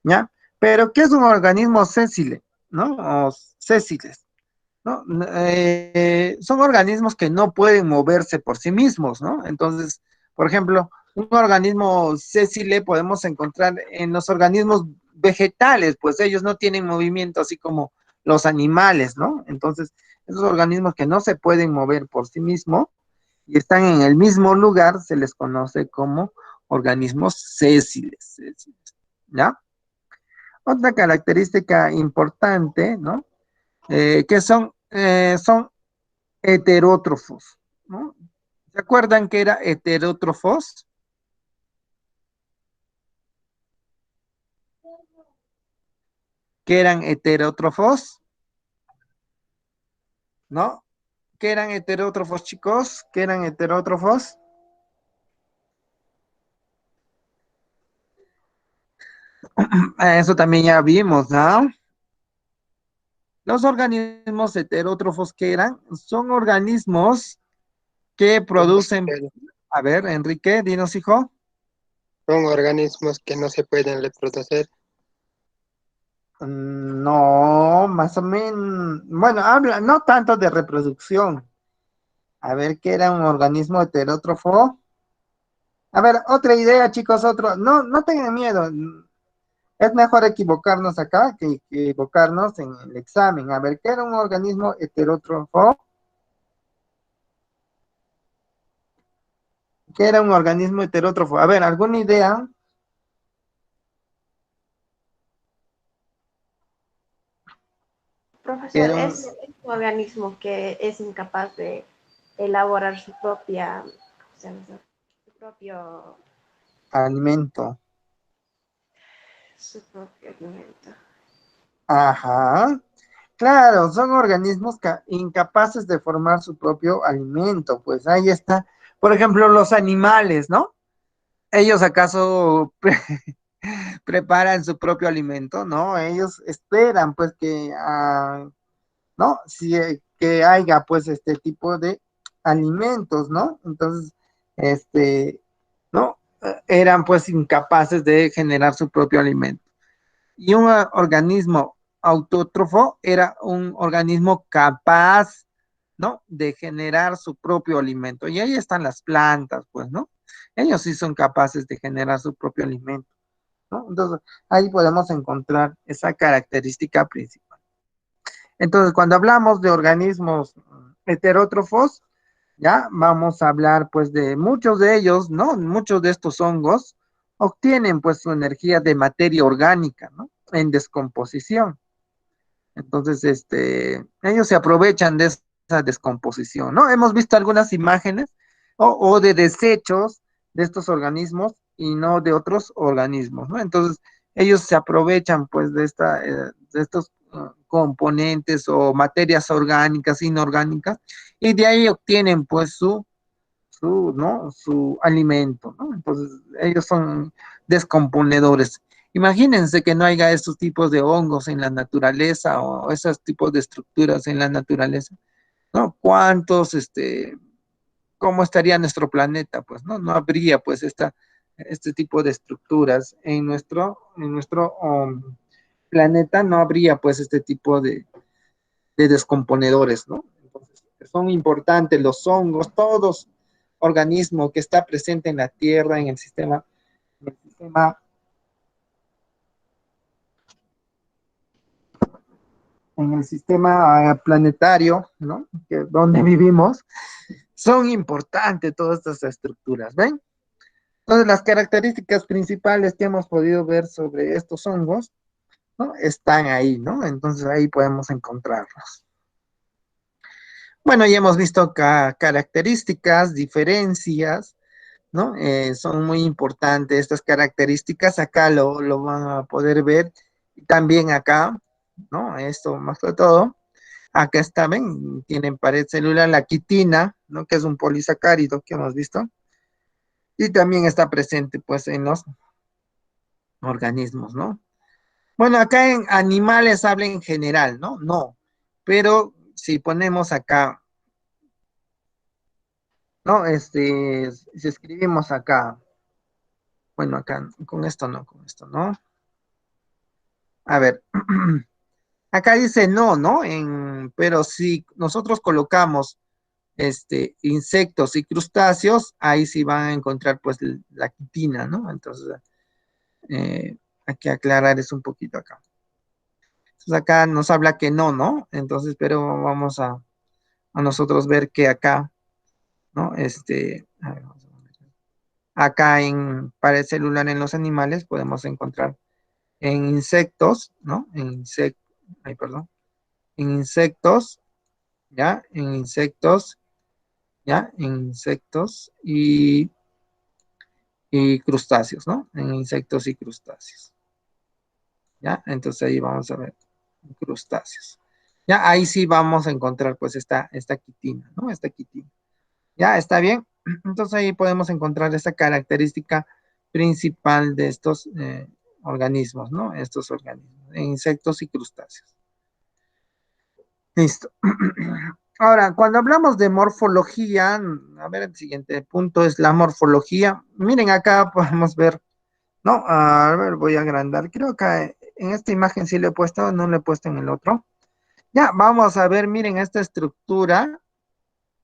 ¿ya? Pero, ¿qué es un organismo sésile, ¿no? O sésiles. ¿No? Son organismos que no pueden moverse por sí mismos, ¿no? Entonces, por ejemplo, un organismo sésile podemos encontrar en los organismos vegetales, pues ellos no tienen movimiento así como los animales, ¿no? Entonces, esos organismos que no se pueden mover por sí mismos y están en el mismo lugar, se les conoce como organismos sésiles, ¿ya? Otra característica importante, ¿no? Que son heterótrofos, ¿no? ¿Se acuerdan que era heterótrofos? Que eran heterótrofos, ¿no? Que eran heterótrofos, chicos, que eran heterótrofos. Eso también ya vimos, ¿no? Los organismos heterótrofos que eran, son organismos que producen, a ver, Enrique, dinos, hijo. Son organismos que no se pueden reproducir. No, más o menos, bueno, habla, no tanto de reproducción. A ver, ¿qué era un organismo heterótrofo? A ver, otra idea, chicos, no tengan miedo. Es mejor equivocarnos acá que equivocarnos en el examen. A ver, ¿qué era un organismo heterótrofo? ¿Qué era un organismo heterótrofo? A ver, ¿alguna idea? ¿Qué Profesor, era un es un organismo que es incapaz de elaborar su propia, ¿cómo se llama eso? Su propio, alimento? su propio alimento. Ajá. Claro, son organismos incapaces de formar su propio alimento. Pues ahí está. Por ejemplo, los animales, ¿no? ¿Ellos acaso preparan su propio alimento? No, ellos esperan pues ¿no? Si, que haya pues este tipo de alimentos, ¿no? Entonces, ¿no? Eran pues incapaces de generar su propio alimento. Y un organismo autótrofo era un organismo capaz, ¿no? De generar su propio alimento. Y ahí están las plantas, pues, ¿no? Ellos sí son capaces de generar su propio alimento, ¿no? Entonces, ahí podemos encontrar esa característica principal. Entonces, cuando hablamos de organismos heterótrofos, ya vamos a hablar pues de muchos de ellos, ¿no? Muchos de estos hongos obtienen pues su energía de materia orgánica, ¿no? En descomposición. Entonces, ellos se aprovechan de esa descomposición, ¿no? Hemos visto algunas imágenes o de desechos de estos organismos y no de otros organismos, ¿no? Entonces, ellos se aprovechan pues de estos componentes o materias orgánicas, inorgánicas, y de ahí obtienen pues ¿no? Su alimento, ¿no? Entonces, ellos son descomponedores. Imagínense que no haya estos tipos de hongos en la naturaleza o esos tipos de estructuras en la naturaleza, ¿no? ¿Cómo estaría nuestro planeta? Pues, ¿no? No habría, pues, este tipo de estructuras en nuestro planeta, no habría, pues, este tipo de descomponedores, ¿no? Entonces, son importantes los hongos, todos organismo que está presente en la Tierra, en el sistema, en el sistema planetario, ¿no? Donde vivimos, son importantes todas estas estructuras, ¿ven? Entonces, las características principales que hemos podido ver sobre estos hongos, ¿no? Están ahí, ¿no? Entonces, ahí podemos encontrarlos. Bueno, ya hemos visto características, diferencias, ¿no? Son muy importantes estas características, acá lo van a poder ver, y también acá, ¿no? Esto más que todo, acá está, ven, tienen pared celular la quitina, ¿no? Que es un polisacárido que hemos visto, y también está presente, pues, en los organismos, ¿no? Bueno, acá en animales habla en general, ¿no? No, pero si ponemos acá, ¿no? Si escribimos acá, bueno, acá, con esto no. A ver, acá dice no, ¿no? Pero si nosotros colocamos insectos y crustáceos, ahí sí van a encontrar pues la quitina, ¿no? Entonces, hay que aclarar eso un poquito acá. Entonces acá nos habla que no, ¿no? Entonces, pero vamos a nosotros ver que acá, ¿no? A ver, vamos a ver. Acá en pared celular en los animales podemos encontrar en insectos, ¿no? Ay, perdón. En insectos, ¿ya? En insectos, ¿ya? En insectos y crustáceos, ¿no? En insectos y crustáceos, ¿ya? Entonces ahí vamos a ver crustáceos. Ya, ahí sí vamos a encontrar pues esta quitina, ¿no? Esta quitina. ¿Ya? ¿Está bien? Entonces ahí podemos encontrar esta característica principal de estos organismos, ¿no? Estos organismos, insectos y crustáceos. Listo. Ahora, cuando hablamos de morfología, a ver, el siguiente punto es la morfología. Miren, acá podemos ver, ¿no? A ver, voy a agrandar. Creo que en esta imagen sí lo he puesto, no lo he puesto en el otro. Ya, vamos a ver, miren esta estructura,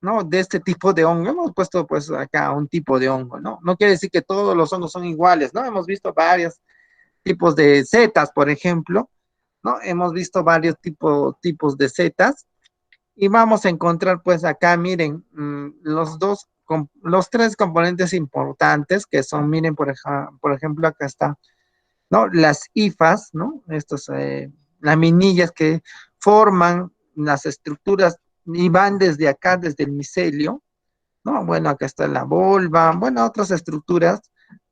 ¿no? De este tipo de hongo. Hemos puesto pues acá un tipo de hongo, ¿no? No quiere decir que todos los hongos son iguales, ¿no? Hemos visto varios tipos de setas, por ejemplo, ¿no? Hemos visto varios tipos de setas. Y vamos a encontrar pues acá, miren, los tres componentes importantes que son, miren, por ejemplo, acá está, ¿no? Las hifas, ¿no? Estos laminillas que forman las estructuras y van desde acá, desde el micelio, ¿no? Bueno, acá está la volva, bueno, otras estructuras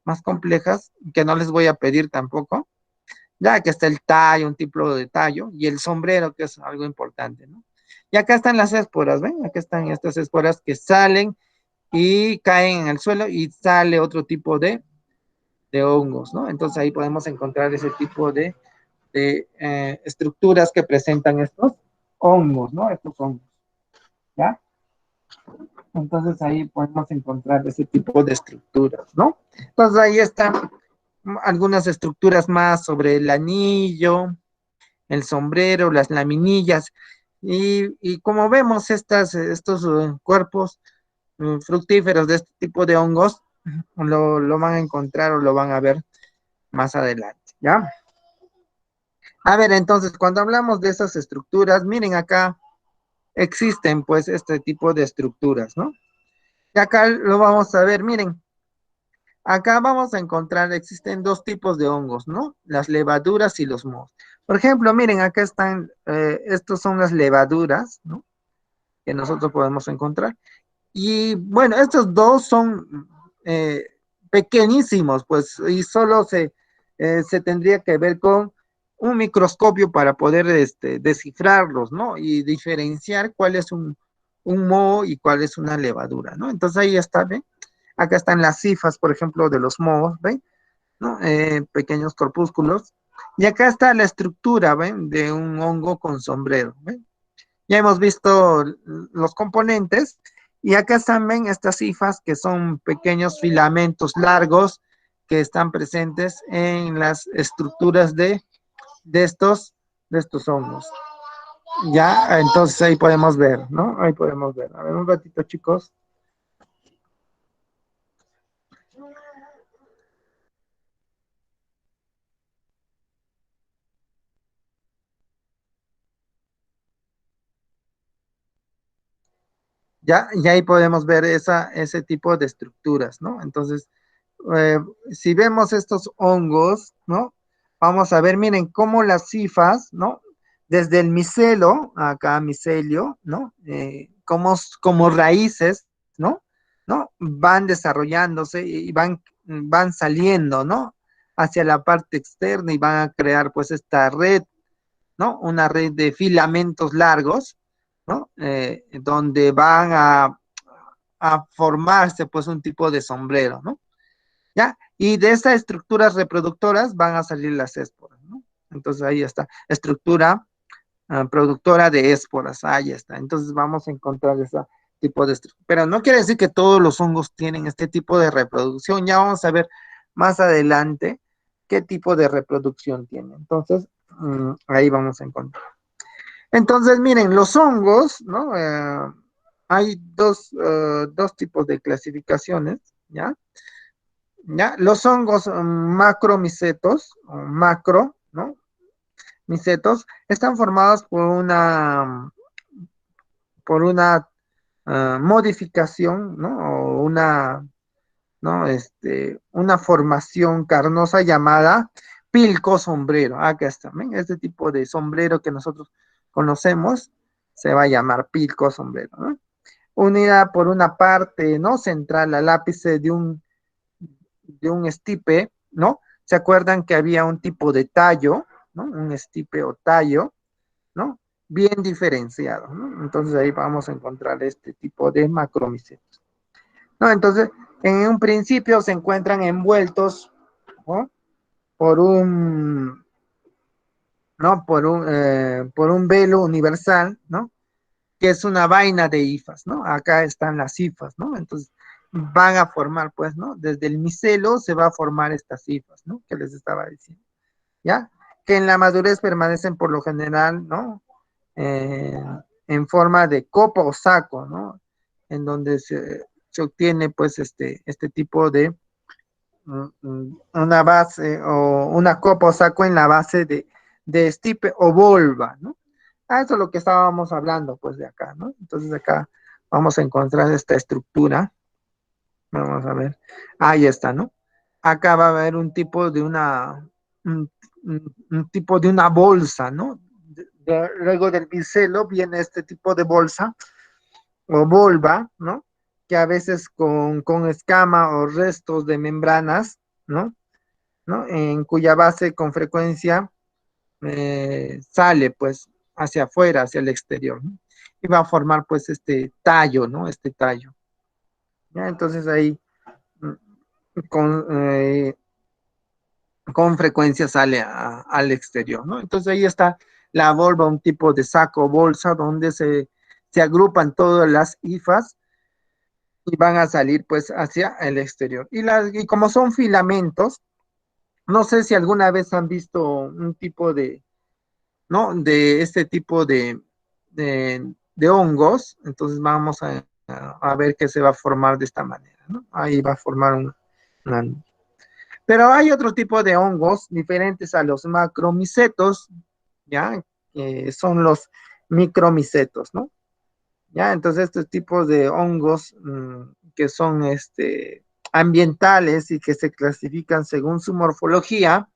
más complejas que no les voy a pedir tampoco, ya que está el tallo, un tipo de tallo, y el sombrero, que es algo importante, ¿no? Y acá están las esporas, ¿ven? Acá están estas esporas que salen y caen en el suelo y sale otro tipo de hongos, ¿no? Entonces ahí podemos encontrar ese tipo de estructuras que presentan estos hongos, ¿no? Estos hongos, ¿ya? Entonces ahí podemos encontrar ese tipo de estructuras, ¿no? Entonces ahí están algunas estructuras más sobre el anillo, el sombrero, las laminillas. Y como vemos, estos cuerpos fructíferos de este tipo de hongos lo van a encontrar o lo van a ver más adelante, ¿ya? A ver, entonces, cuando hablamos de esas estructuras, miren acá, existen pues este tipo de estructuras, ¿no? Y acá lo vamos a ver, miren, acá vamos a encontrar, existen dos tipos de hongos, ¿no? Las levaduras y los mohos. Por ejemplo, miren, acá están, estos son las levaduras, ¿no? Que nosotros podemos encontrar. Y bueno, estos dos son pequeñísimos, pues, y solo se tendría que ver con un microscopio para poder descifrarlos, ¿no? Y diferenciar cuál es un moho y cuál es una levadura, ¿no? Entonces ahí está, ¿ven? Acá están las cifras, por ejemplo, de los mohos, ¿ven? ¿No? Pequeños corpúsculos. Y acá está la estructura, ¿ven? De un hongo con sombrero, ¿ven? Ya hemos visto los componentes y acá están, ven, estas cifras que son pequeños filamentos largos que están presentes en las estructuras de estos, de estos hongos. Ya, entonces ahí podemos ver, ¿no? Ahí podemos ver. A ver, un ratito, chicos. Ya, y ahí podemos ver ese tipo de estructuras, ¿no? Entonces, eh, si vemos estos hongos, ¿no? Vamos a ver, miren, cómo las cifas, ¿no? Desde el micelo, acá micelio, ¿no? Como raíces, ¿no? ¿No? Van desarrollándose y van saliendo, ¿no? Hacia la parte externa y van a crear pues esta red, ¿no? Una red de filamentos largos, ¿no? Donde van a formarse pues un tipo de sombrero, ¿no? ¿Ya? Y de estas estructuras reproductoras van a salir las esporas, ¿no? Entonces ahí está, estructura productora de esporas, ahí está. Entonces vamos a encontrar ese tipo de estructura. Pero no quiere decir que todos los hongos tienen este tipo de reproducción, ya vamos a ver más adelante qué tipo de reproducción tiene. Entonces, ahí vamos a encontrar. Entonces, miren, los hongos, ¿no? Hay dos tipos de clasificaciones, ¿ya? ¿Ya? Los hongos macromicetos, o macro, ¿no? Micetos, están formados por una modificación, ¿no? O ¿no? Una formación carnosa llamada pilco sombrero. Acá está, ¿ven? Este tipo de sombrero que nosotros conocemos se va a llamar pilco sombrero, ¿no? Unida por una parte, ¿no? Central al ápice de un estipe, ¿no? ¿Se acuerdan que había un tipo de tallo, ¿no? Un estipe o tallo, ¿no? Bien diferenciado, ¿no? Entonces ahí vamos a encontrar este tipo de macromicetos, ¿no? Entonces, en un principio se encuentran envueltos, ¿no? por un, ¿no? Por un velo universal, ¿no? Que es una vaina de hifas, ¿no? Acá están las hifas, ¿no? Entonces, van a formar, pues, ¿no? Desde el micelo se va a formar estas hifas, ¿no? Que les estaba diciendo, ¿ya? Que en la madurez permanecen por lo general, ¿no? Eh, en forma de copa o saco, ¿no? En donde se obtiene, pues, este tipo de una base o una copa o saco en la base de estipe o volva, ¿no? Eso es lo que estábamos hablando, pues, de acá, ¿no? Entonces acá vamos a encontrar esta estructura. Vamos a ver. Ahí está, ¿no? Acá va a haber un tipo de una bolsa, ¿no? Luego del micelo viene este tipo de bolsa o volva, ¿no? Que a veces con escama o restos de membranas, ¿no? ¿No? En cuya base con frecuencia sale pues hacia afuera, hacia el exterior, ¿no? Y va a formar pues este tallo, ¿no? Este tallo. ¿Ya? Entonces ahí con, eh, con frecuencia sale al exterior, ¿no? Entonces ahí está la volva, un tipo de saco o bolsa donde se agrupan todas las hifas y van a salir pues hacia el exterior. Y como son filamentos, no sé si alguna vez han visto un tipo ¿no? De este tipo de hongos, entonces vamos a ver que se va a formar de esta manera, ¿no? Ahí va a formar una. Pero hay otro tipo de hongos diferentes a los macromicetos, ¿ya? Son los micromicetos, ¿no? ¿Ya? Entonces estos tipos de hongos que son ambientales y que se clasifican según su morfología,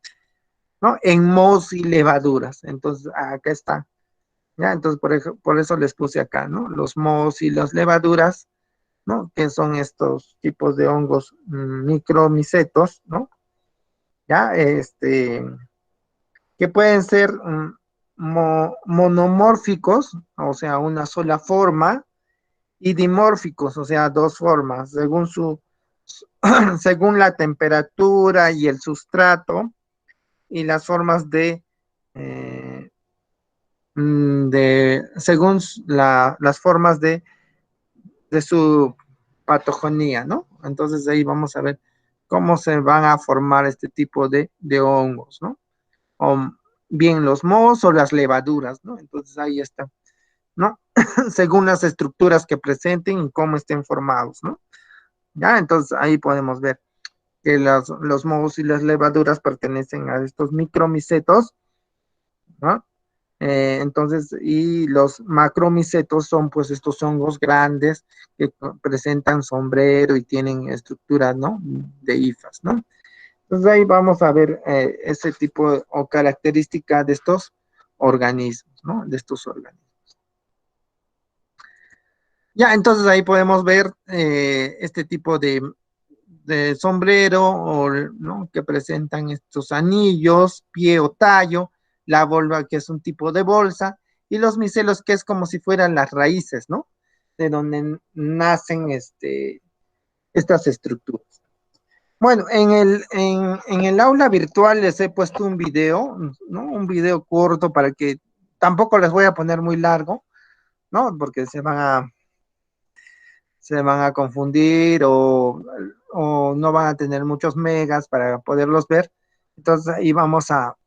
¿no? En mohos y levaduras. Entonces, acá está. ¿Ya? Entonces, por eso les puse acá, ¿no? Los mohos y las levaduras ¿no? Que son estos tipos de hongos micromicetos, ¿no? Ya, que pueden ser monomórficos, o sea, una sola forma, y dimórficos, o sea, dos formas, según según la temperatura y el sustrato y las formas eh, según las formas de su patogonía, ¿no? Entonces ahí vamos a ver cómo se van a formar este tipo de hongos, ¿no? O bien los mohos o las levaduras, ¿no? Entonces ahí está, ¿no? Según las estructuras que presenten y cómo estén formados, ¿no? Ya, entonces ahí podemos ver que los mohos y las levaduras pertenecen a estos micromicetos, ¿no? Entonces, y los macromicetos son pues estos hongos grandes que presentan sombrero y tienen estructuras, ¿no? De hifas, ¿no? Entonces ahí vamos a ver ese tipo o característica de estos organismos, ¿no? De estos organismos. Ya, entonces ahí podemos ver este tipo de sombrero, o, ¿no? Que presentan estos anillos, pie o tallo, la volva que es un tipo de bolsa, y los micelos que es como si fueran las raíces, ¿no? De donde nacen estas estructuras. Bueno, en el aula virtual les he puesto un video, ¿no? Un video corto para que tampoco les voy a poner muy largo, ¿no? Porque se van a confundir o no van a tener muchos megas para poderlos ver. Entonces ahí vamos a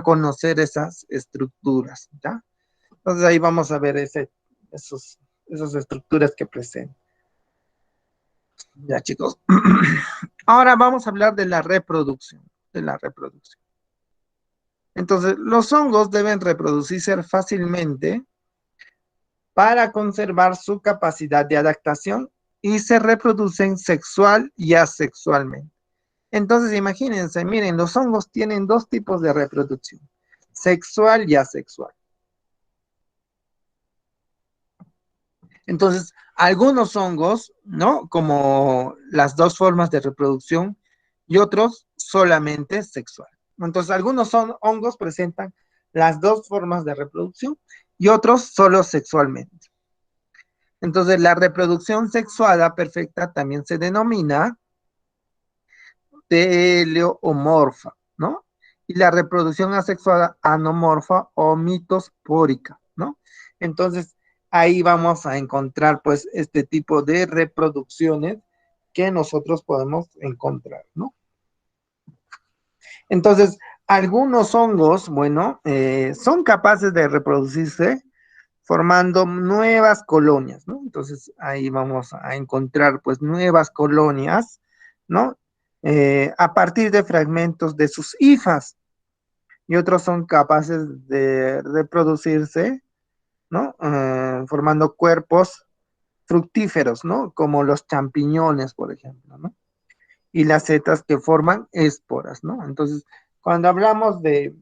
conocer esas estructuras, ¿ya? Entonces ahí vamos a ver esas estructuras que presentan. Ya, chicos. Ahora vamos a hablar de la reproducción, de la reproducción. Entonces, los hongos deben reproducirse fácilmente para conservar su capacidad de adaptación y se reproducen sexual y asexualmente. Entonces, imagínense, miren, los hongos tienen dos tipos de reproducción, sexual y asexual. Entonces, algunos hongos, ¿no? Como las dos formas de reproducción y otros solamente sexual. Entonces, algunos hongos presentan las dos formas de reproducción y otros solo sexualmente. Entonces, la reproducción sexuada perfecta también se denomina teleomorfa, ¿no? Y la reproducción asexuada anomorfa o mitospórica, ¿no? Entonces, ahí vamos a encontrar, pues, este tipo de reproducciones que nosotros podemos encontrar, ¿no? Entonces, algunos hongos, bueno, son capaces de reproducirse formando nuevas colonias, ¿no? Entonces ahí vamos a encontrar pues nuevas colonias, ¿no? A partir de fragmentos de sus hifas y otros son capaces de reproducirse, ¿no? Formando cuerpos fructíferos, ¿no? Como los champiñones, por ejemplo, ¿no? Y las setas que forman esporas, ¿no? Entonces, cuando hablamos de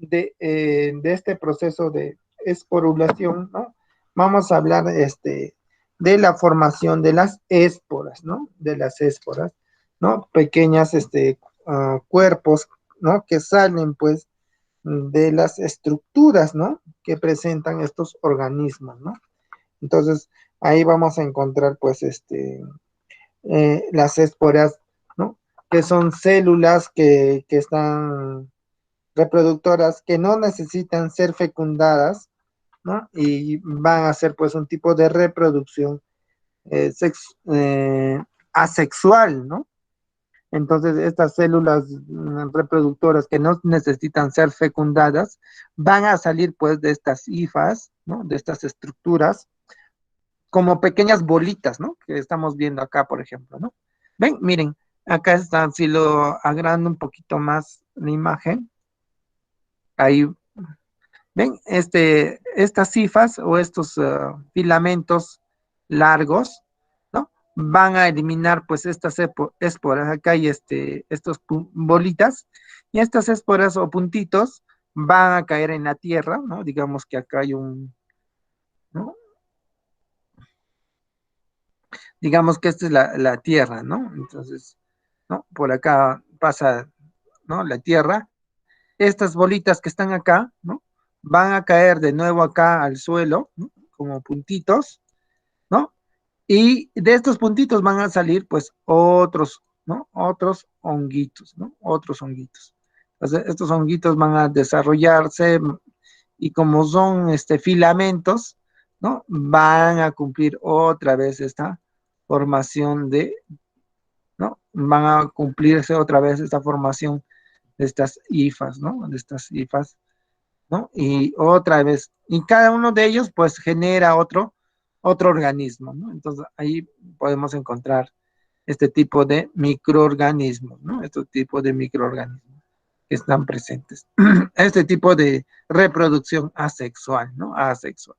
este proceso de esporulación, ¿no? Vamos a hablar de la formación de las esporas, ¿no? De las esporas, ¿no? Pequeñas cuerpos, ¿no? Que salen, pues, de las estructuras, ¿no? Que presentan estos organismos, ¿no? Entonces, ahí vamos a encontrar, pues, las esporas, ¿no? Que son células que están reproductoras que no necesitan ser fecundadas, ¿no? Y van a hacer pues un tipo de reproducción asexual, ¿no? Entonces estas células reproductoras que no necesitan ser fecundadas van a salir pues de estas hifas, ¿no? De estas estructuras como pequeñas bolitas, ¿no? Que estamos viendo acá, por ejemplo, ¿no? Ven, miren, acá está, si lo agrando un poquito más la imagen, ahí, ven, estas cifas o estos filamentos largos, ¿no? Van a eliminar, pues, estas esporas, acá hay estos bolitas, y estas esporas o puntitos van a caer en la tierra, ¿no? Digamos que acá hay un, ¿no? Digamos que esta es la Tierra, ¿no? Entonces, ¿no? Por acá pasa, ¿no? La Tierra. Estas bolitas que están acá, ¿no? Van a caer de nuevo acá al suelo, ¿no? Como puntitos, ¿no? Y de estos puntitos van a salir, pues, otros, ¿no? Otros honguitos, ¿no? Otros honguitos. Entonces, estos honguitos van a desarrollarse y como son filamentos, ¿no? Van a cumplir otra vez esta formación de, ¿no? Van a cumplirse otra vez esta formación de estas hifas, ¿no? De estas hifas, ¿no? Y otra vez, y cada uno de ellos pues genera otro organismo, ¿no? Entonces ahí podemos encontrar este tipo de microorganismos, ¿no? Este tipo de microorganismos que están presentes. Este tipo de reproducción asexual, ¿no? Asexual.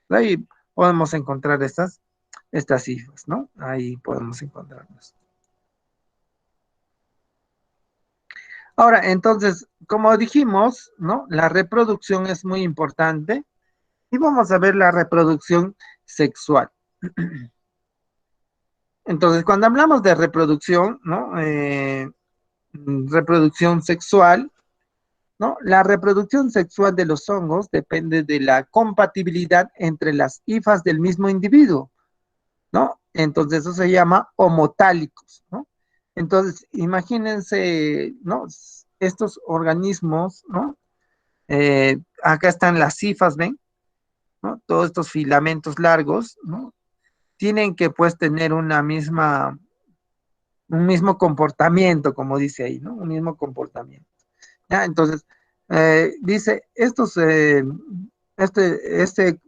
Ahí podemos encontrar estas hifas, ¿no? Ahí podemos encontrarlas. Ahora, entonces, como dijimos, ¿no? La reproducción es muy importante y vamos a ver la reproducción sexual. Entonces, cuando hablamos de reproducción, ¿no? Reproducción sexual, ¿no? La reproducción sexual de los hongos depende de la compatibilidad entre las hifas del mismo individuo, ¿no? Entonces, eso se llama homotálicos, ¿no? Entonces, imagínense, ¿no? Estos organismos, ¿no? Acá están las hifas, ¿ven? ¿No? Todos estos filamentos largos, ¿no? Tienen que pues tener un mismo comportamiento, como dice ahí, ¿no? Un mismo comportamiento. ¿Ya? Entonces, dice,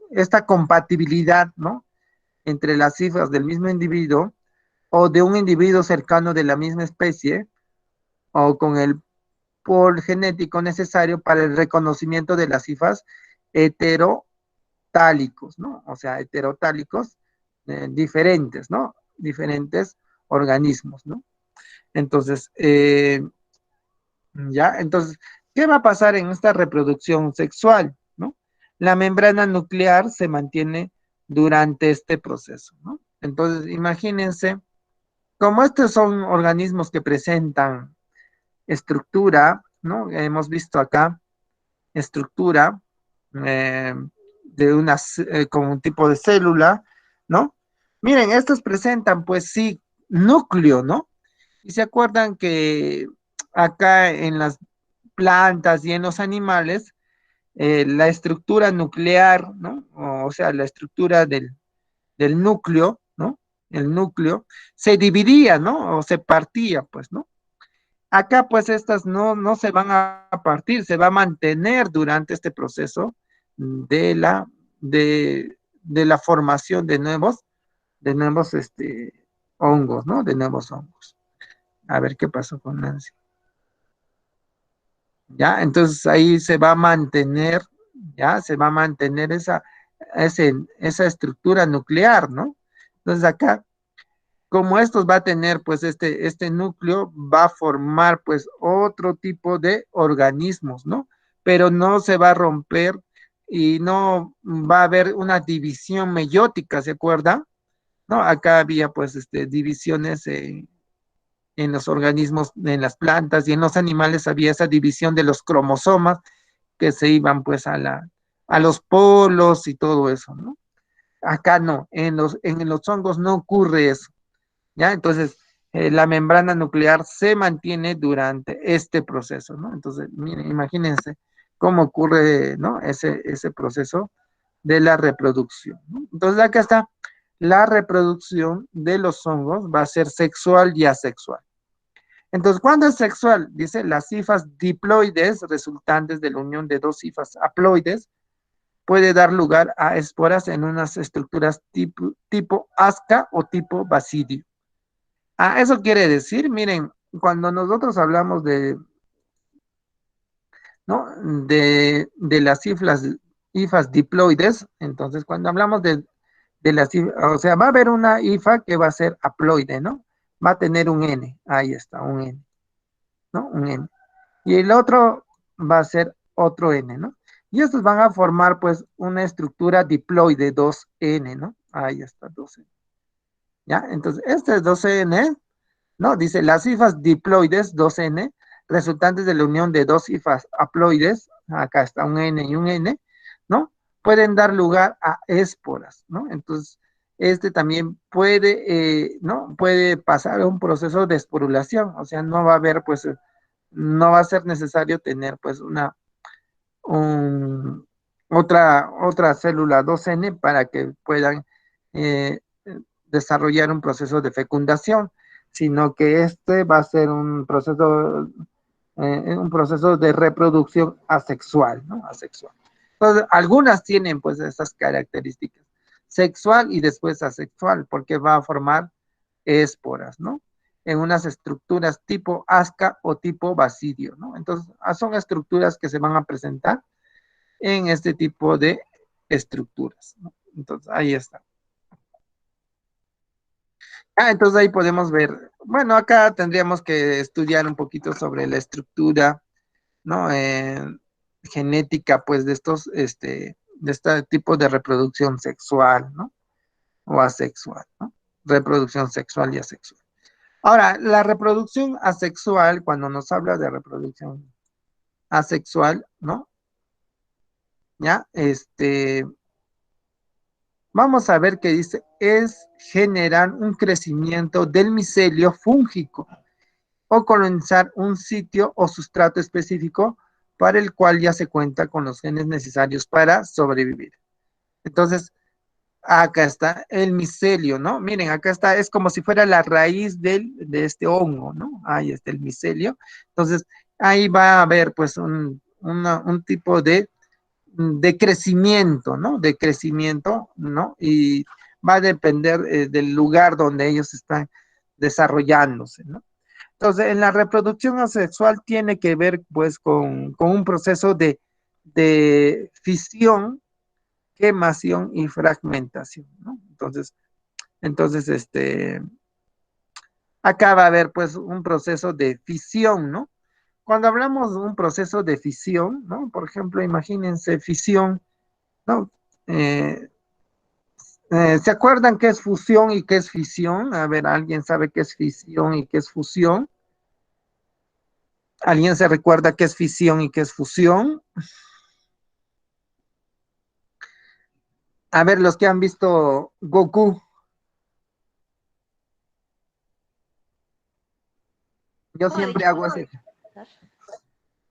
esta compatibilidad, ¿no? Entre las cifras del mismo individuo o de un individuo cercano de la misma especie o con el por genético necesario para el reconocimiento de las cifras heterotálicos, ¿no? O sea, heterotálicos diferentes, ¿no? Diferentes organismos, ¿no? Entonces, ¿ya? Entonces, ¿qué va a pasar en esta reproducción sexual, ¿no? La membrana nuclear se mantiene durante este proceso, ¿no? Entonces, imagínense, como estos son organismos que presentan estructura, ¿no? Hemos visto acá estructura eh, de como un tipo de célula, ¿no? Miren, estos presentan, pues sí, núcleo, ¿no? Y se acuerdan que acá en las plantas y en los animales, la estructura nuclear, ¿no? O sea, la estructura del núcleo, ¿no? El núcleo se dividía, ¿no? O se partía, pues, ¿no? Acá, pues, estas no se van a partir, se va a mantener durante este proceso de de la formación de nuevos hongos, ¿no? De nuevos hongos. A ver qué pasó con Nancy. ¿Ya? Entonces ahí se va a mantener, ¿ya? Se va a mantener esa estructura nuclear, ¿no? Entonces acá, como estos va a tener, pues, este núcleo, va a formar, pues, otro tipo de organismos, ¿no? Pero no se va a romper y no va a haber una división meiótica, ¿se acuerda? ¿No? Acá había, pues, divisiones en los organismos, en las plantas y en los animales había esa división de los cromosomas que se iban pues a los polos y todo eso, ¿no? Acá no, en los hongos no ocurre eso, ¿ya? Entonces, la membrana nuclear se mantiene durante este proceso, ¿no? Entonces, miren, imagínense cómo ocurre, ¿no? Ese proceso de la reproducción, ¿no? Entonces, acá está, la reproducción de los hongos va a ser sexual y asexual. Entonces, ¿cuándo es sexual? Dice, las hifas diploides resultantes de la unión de dos hifas haploides puede dar lugar a esporas en unas estructuras tipo asca o tipo basidio. Eso quiere decir, miren, cuando nosotros hablamos ¿no? de las hifas diploides, entonces cuando hablamos de las hifas, o sea, va a haber una hifa que va a ser haploide, ¿no? Va a tener un N, ahí está, un N, ¿no? Un N. Y el otro va a ser otro N, ¿no? Y estos van a formar pues una estructura diploide 2N, ¿no? Ahí está, 2N. ¿ya? Entonces, este es 12N, ¿no? Dice, las hifas diploides 2N, resultantes de la unión de dos hifas haploides, acá está un N y un N, ¿no? Pueden dar lugar a esporas, ¿no? Entonces, este también puede, ¿no? Puede pasar a un proceso de esporulación, o sea, no va a haber, pues, no va a ser necesario tener, pues, un, otra célula 2N para que puedan eh, desarrollar un proceso de fecundación, sino que este va a ser un proceso de reproducción asexual, ¿no? Asexual. Entonces, algunas tienen pues esas características, sexual y después asexual, porque va a formar esporas, ¿no? En unas estructuras tipo asca o tipo basidio, ¿no? Entonces, son estructuras que se van a presentar en este tipo de estructuras, ¿no? Entonces, ahí está. Entonces ahí podemos ver, bueno, acá tendríamos que estudiar un poquito sobre la estructura, ¿no? Genética, pues, de este tipo de reproducción sexual, ¿no? O asexual, ¿no? Reproducción sexual y asexual. Ahora, la reproducción asexual, cuando nos habla de reproducción asexual, ¿no? Ya, vamos a ver qué dice, es generar un crecimiento del micelio fúngico o colonizar un sitio o sustrato específico para el cual ya se cuenta con los genes necesarios para sobrevivir. Entonces, acá está el micelio, ¿no? Miren, acá está, es como si fuera la raíz de este hongo, ¿no? Ahí está el micelio. Entonces, ahí va a haber pues un tipo de crecimiento, ¿no? De crecimiento, ¿no? Y va a depender del lugar donde ellos están desarrollándose, ¿no? Entonces, en la reproducción asexual tiene que ver pues con un proceso de fisión, quemación y fragmentación, ¿no? Entonces, acá va a haber pues un proceso de fisión, ¿no? Cuando hablamos de un proceso de fisión, ¿no? Por ejemplo, imagínense fisión, ¿no? Eh, ¿Se acuerdan qué es fusión y qué es fisión? A ver, ¿alguien sabe qué es fisión y qué es fusión? ¿Alguien se recuerda qué es fisión y qué es fusión? A ver, los que han visto Goku, yo Oh, siempre hago ese. disculpa.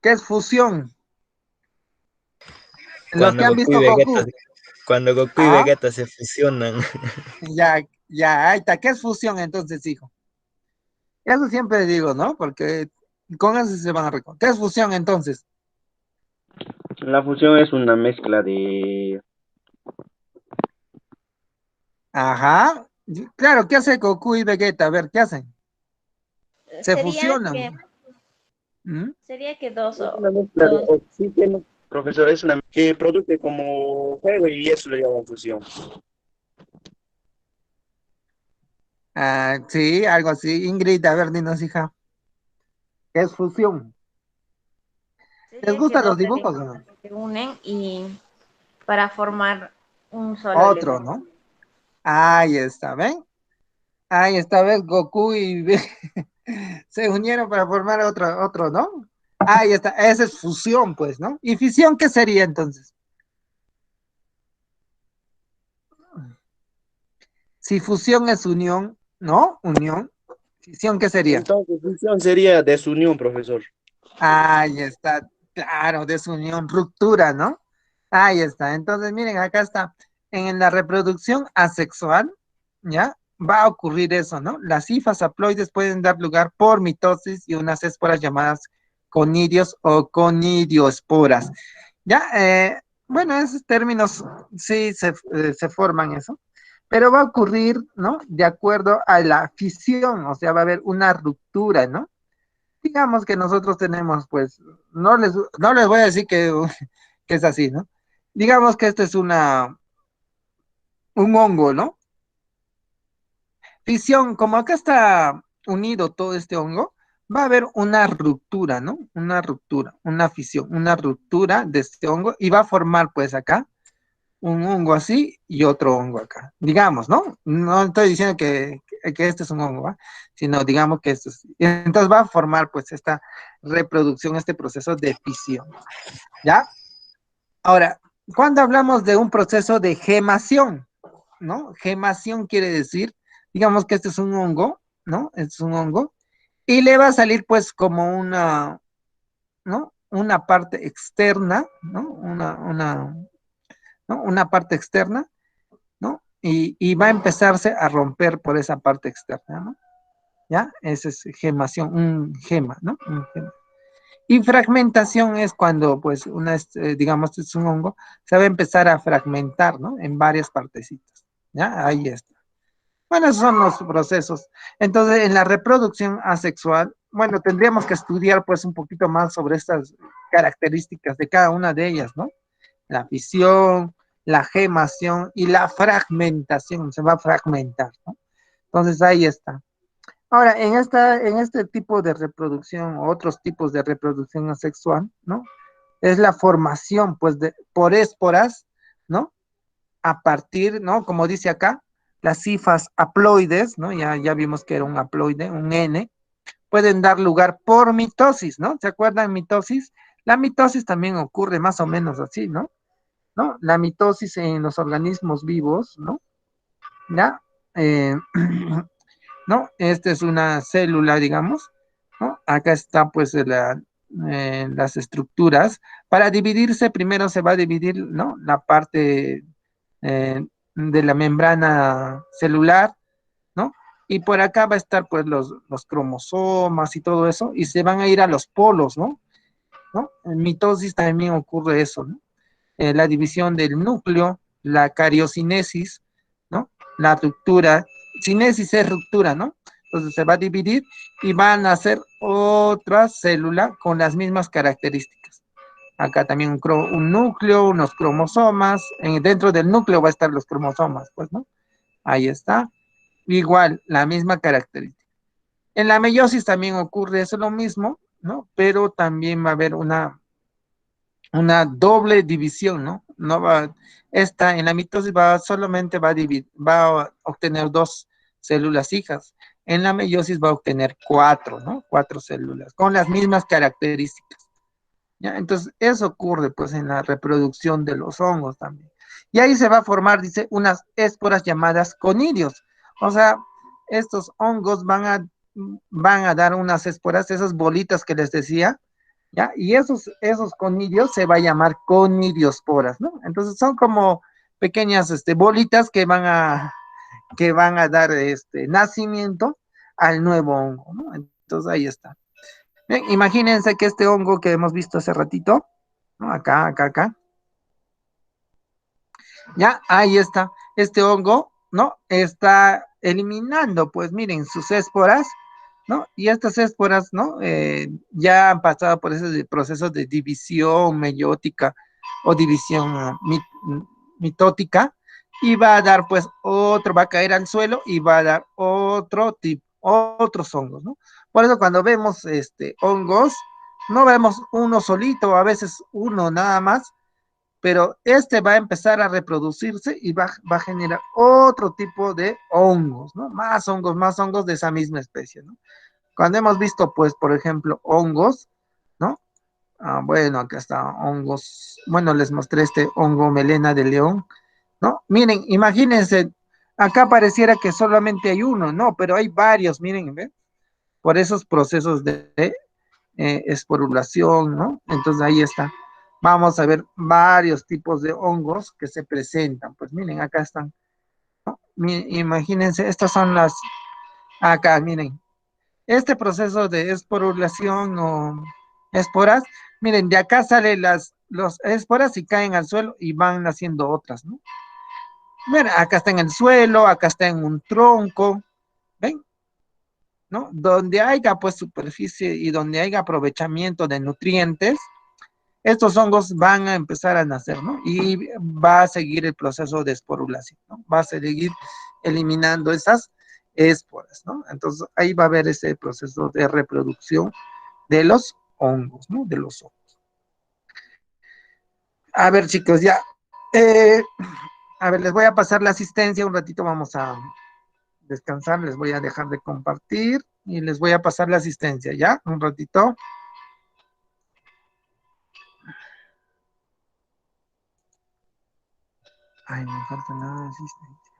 ¿Qué es fusión? Los que Cuando han Goku y visto Vegeta, Goku. cuando Goku y Ah, Vegeta se fusionan. ya, ya, ahí está. ¿Qué es fusión entonces, hijo? Eso siempre digo, ¿no? Porque con eso se van a recordar. ¿Qué es fusión entonces? La fusión es una mezcla de... Ajá. Claro, ¿qué hace Goku y Vegeta? A ver, ¿qué hacen? Se Sería fusionan. que, ¿Mm? sería que dos Es o una mezcla de dos. oxígeno. Profesor, es una que produce como fuego y eso lo llaman fusión. Sí, algo así. Ingrid, a ver, dinos, hija. ¿Qué es fusión? ¿Les Sería que gustan dos los dibujos o elementos no? se unen y para formar un solo Otro, elemento. ¿no? Ahí está, ¿ven? Ahí está, ¿ves? Goku y se unieron para formar otro, ¿no? Ahí está, esa es fusión, pues, ¿no? ¿Y fisión qué sería entonces? Si fusión es unión, ¿no? Unión. ¿Fisión qué sería? Entonces, fusión sería desunión, profesor. Ahí está, claro, desunión, ruptura, ¿no? Ahí está. Entonces, miren, acá está. En la reproducción asexual, ¿ya? Va a ocurrir eso, ¿no? Las hifas haploides pueden dar lugar por mitosis y unas esporas llamadas conidios o conidioesporas. ¿Ya? Bueno, esos términos sí se forman eso, pero va a ocurrir, ¿no? De acuerdo a la fisión, o sea, va a haber una ruptura, ¿no? Digamos que nosotros tenemos, pues, no les voy a decir que es así, ¿no? Digamos que este es un hongo, ¿no? Fisión, como acá está unido todo este hongo, va a haber una ruptura, ¿no? Una ruptura, una fisión, una ruptura de este hongo y va a formar, pues, acá un hongo así y otro hongo acá. Digamos, ¿no? No estoy diciendo que este es un hongo, ¿va? Sino digamos que esto es. Entonces va a formar pues esta reproducción, este proceso de fisión. ¿Ya? Ahora, cuando hablamos de un proceso de gemación, ¿no? Gemación quiere decir, digamos que este es un hongo, ¿no? Este es un hongo, y le va a salir pues como una, ¿no? Una parte externa, ¿no? ¿no? Una parte externa, ¿no? Y va a empezarse a romper por esa parte externa, ¿no? ¿Ya? Esa es gemación, un gema, ¿no? Un gema. Y fragmentación es cuando, pues, digamos, es un hongo, se va a empezar a fragmentar, ¿no? En varias partecitas, ¿ya? Ahí está. Bueno, esos son los procesos. Entonces, en la reproducción asexual, bueno, tendríamos que estudiar, pues, un poquito más sobre estas características de cada una de ellas, ¿no? La fisión, la gemación y la fragmentación, se va a fragmentar, ¿no? Entonces, ahí está. Ahora, en este tipo de reproducción, o otros tipos de reproducción asexual, ¿no? Es la formación, pues, por esporas, ¿no? A partir, ¿no? Como dice acá, las hifas haploides, ¿no? Ya vimos que era un haploide, un N, pueden dar lugar por mitosis, ¿no? ¿Se acuerdan mitosis? La mitosis también ocurre más o menos así, ¿no? ¿No? La mitosis en los organismos vivos, ¿no? ¿Ya? Eh, ¿no? Esta es una célula, digamos, ¿no? Acá está pues las estructuras. Para dividirse, primero se va a dividir, ¿no? La parte de la membrana celular, ¿no? Y por acá va a estar pues los cromosomas y todo eso, y se van a ir a los polos, ¿no? ¿No? En mitosis también ocurre eso, ¿no? La división del núcleo, la cariocinesis, ¿no? La ruptura. Cinesis es ruptura, ¿no? Entonces se va a dividir y van a hacer otra célula con las mismas características. Acá también un núcleo, unos cromosomas. Dentro del núcleo va a estar los cromosomas, pues, ¿no? Ahí está. Igual, la misma característica. En la meiosis también ocurre eso lo mismo, ¿no? Pero también va a haber una doble división, ¿no? No va, esta en la mitosis solamente va a obtener dos células hijas. En la meiosis va a obtener cuatro, ¿no? Cuatro células con las mismas características. ¿Ya? Entonces, eso ocurre pues en la reproducción de los hongos también. Y ahí se va a formar, dice, unas esporas llamadas conidios. O sea, estos hongos van a dar unas esporas, esas bolitas que les decía, ¿ya? Y esos conidios se va a llamar conidiosporas, ¿no? Entonces son como pequeñas bolitas que van a dar nacimiento al nuevo hongo, ¿no? Entonces ahí está. Bien, imagínense que este hongo que hemos visto hace ratito, ¿no? Acá, ya, ahí está. Este hongo, ¿no? Está eliminando, pues miren, sus esporas, ¿no? Y estas esporas, ¿no? Ya han pasado por ese proceso de división meiótica o división mitótica y va a dar, pues, va a caer al suelo y va a dar otros hongos, ¿no? Por eso cuando vemos hongos, no vemos uno solito, a veces uno nada más, pero va a empezar a reproducirse y va a generar otro tipo de hongos, ¿no? Más hongos de esa misma especie, ¿no? Cuando hemos visto, pues, por ejemplo, hongos, ¿no? Bueno, acá está hongos. Bueno, les mostré este hongo melena de león, ¿no? Miren, imagínense, acá pareciera que solamente hay uno, ¿no? Pero hay varios, miren, ¿ven? Por esos procesos de esporulación, ¿no? Entonces ahí está. Vamos a ver varios tipos de hongos que se presentan. Pues miren, acá están, ¿no? Imagínense, estas son acá, miren, este proceso de esporulación o esporas, miren, de acá salen los esporas y caen al suelo y van naciendo otras, ¿no? Mira, acá está en el suelo, acá está en un tronco, ¿ven? ¿No? Donde haya pues superficie y donde haya aprovechamiento de nutrientes, estos hongos van a empezar a nacer, ¿no? Y va a seguir el proceso de esporulación, ¿no? Va a seguir eliminando esas esporas, ¿no? Entonces ahí va a haber ese proceso de reproducción de los hongos, ¿no? De los hongos. A ver, chicos, ya Eh, a ver, les voy a pasar la asistencia, un ratito vamos a descansar, les voy a dejar de compartir y les voy a pasar la asistencia, ¿ya? Un ratito. Ay, me falta nada de asistencia.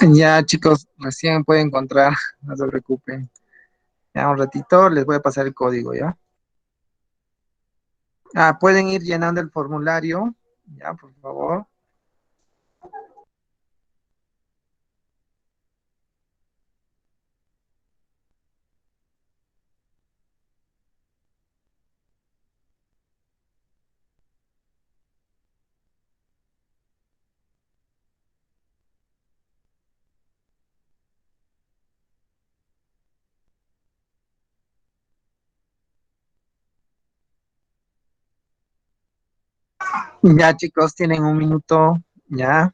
Ya, chicos, recién pueden encontrar, no se preocupen. Ya un ratito les voy a pasar el código, ¿ya? Ah, pueden ir llenando el formulario, ya, por favor. Ya, chicos, tienen un minuto, ya.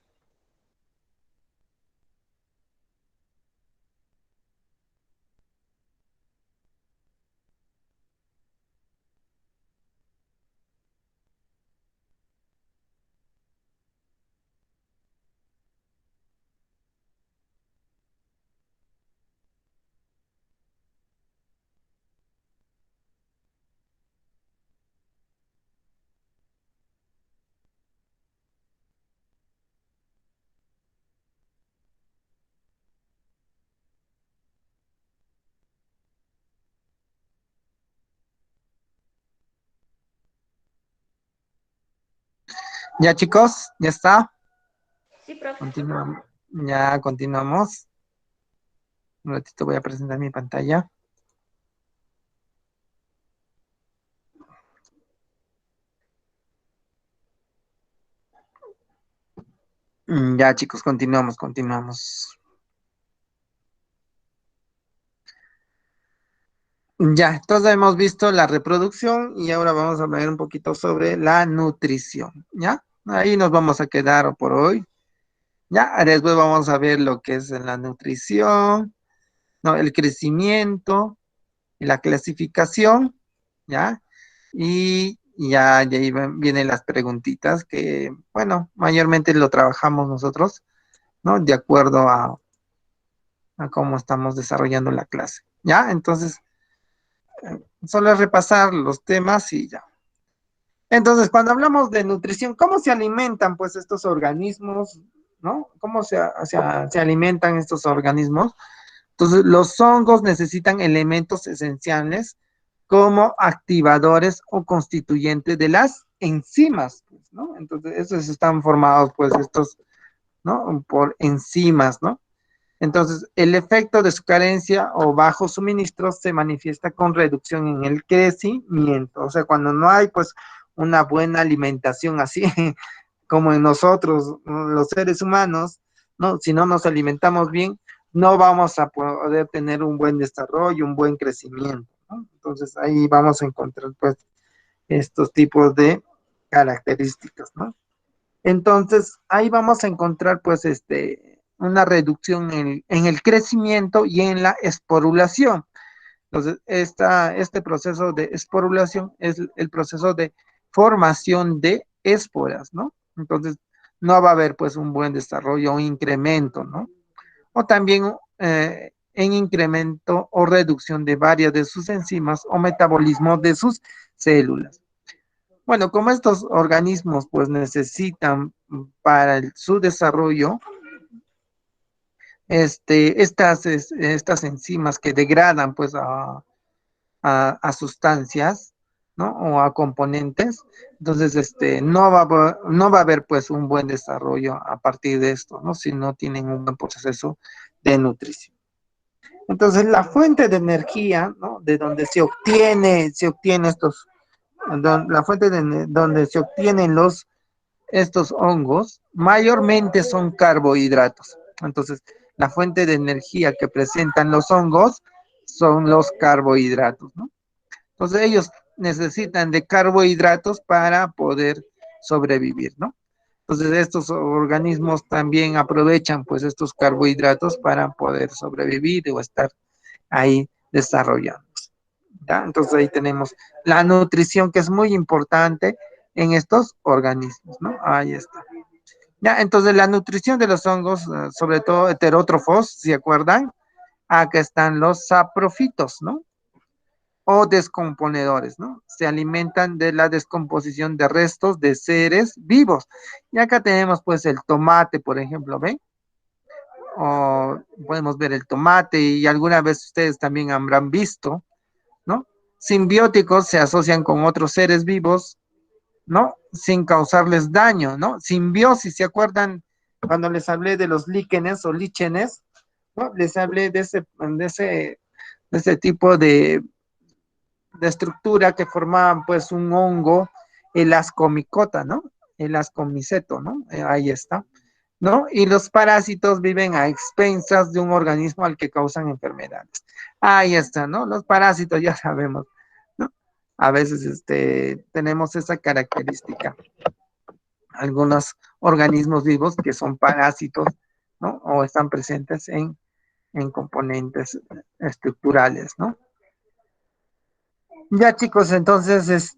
Ya, chicos, ya está. Sí, profe. Continuamos. Ya, continuamos. Un ratito voy a presentar mi pantalla. Ya, chicos, continuamos. Ya, entonces hemos visto la reproducción y ahora vamos a hablar un poquito sobre la nutrición, ¿ya? Ahí nos vamos a quedar por hoy. Ya, después vamos a ver lo que es la nutrición, ¿no? El crecimiento y la clasificación, ¿ya? Y ya, de ahí vienen las preguntitas que, bueno, mayormente lo trabajamos nosotros, ¿no? De acuerdo a cómo estamos desarrollando la clase, ¿ya? Entonces, solo es repasar los temas y ya. Entonces, cuando hablamos de nutrición, ¿cómo se alimentan pues estos organismos? ¿No? ¿Cómo se alimentan estos organismos? Entonces, los hongos necesitan elementos esenciales como activadores o constituyentes de las enzimas, pues, ¿no? Entonces, estos están formados, pues, estos, ¿no? Por enzimas, ¿no? Entonces, el efecto de su carencia o bajo suministro se manifiesta con reducción en el crecimiento. O sea, cuando no hay, pues, una buena alimentación así como en nosotros, ¿no? Los seres humanos, ¿no? Si no nos alimentamos bien, no vamos a poder tener un buen desarrollo, un buen crecimiento, ¿no? Entonces, ahí vamos a encontrar, pues, estos tipos de características, ¿no? Entonces, ahí vamos a encontrar, pues, una reducción en el crecimiento y en la esporulación. Entonces, este proceso de esporulación es el proceso de formación de esporas, ¿no? Entonces, no va a haber, pues, un buen desarrollo o incremento, ¿no? O también en incremento o reducción de varias de sus enzimas o metabolismo de sus células. Bueno, como estos organismos pues necesitan para su desarrollo estas enzimas que degradan pues a sustancias, ¿no? O a componentes, entonces no va a haber pues un buen desarrollo a partir de esto, ¿no? Si no tienen un buen proceso de nutrición. Entonces la fuente de energía, ¿no? De donde se obtiene la fuente de donde se obtienen estos hongos mayormente son carbohidratos. Entonces, la fuente de energía que presentan los hongos son los carbohidratos, ¿no? Entonces, ellos necesitan de carbohidratos para poder sobrevivir, ¿no? Entonces, estos organismos también aprovechan pues estos carbohidratos para poder sobrevivir o estar ahí desarrollando. ¿Ya? Entonces ahí tenemos la nutrición que es muy importante en estos organismos, ¿no? Ahí está. Ya, entonces la nutrición de los hongos, sobre todo heterótrofos, ¿se acuerdan? Acá están los saprofitos, ¿no? O descomponedores, ¿no? Se alimentan de la descomposición de restos de seres vivos. Y acá tenemos pues el tomate, por ejemplo, ¿ven? O podemos ver el tomate y alguna vez ustedes también habrán visto, ¿no? Simbióticos se asocian con otros seres vivos, ¿no? Sin causarles daño, ¿no? Simbiosis, ¿se acuerdan cuando les hablé de los líquenes o líchenes? ¿No? Les hablé de ese tipo de estructura que formaban pues un hongo, el ascomicota, ¿no? El ascomiceto, ¿no? Ahí está. ¿No? Y los parásitos viven a expensas de un organismo al que causan enfermedades. Ahí está, ¿no? Los parásitos ya sabemos, ¿no? A veces tenemos esa característica. Algunos organismos vivos que son parásitos, ¿no? O están presentes en componentes estructurales, ¿no? Ya chicos, entonces,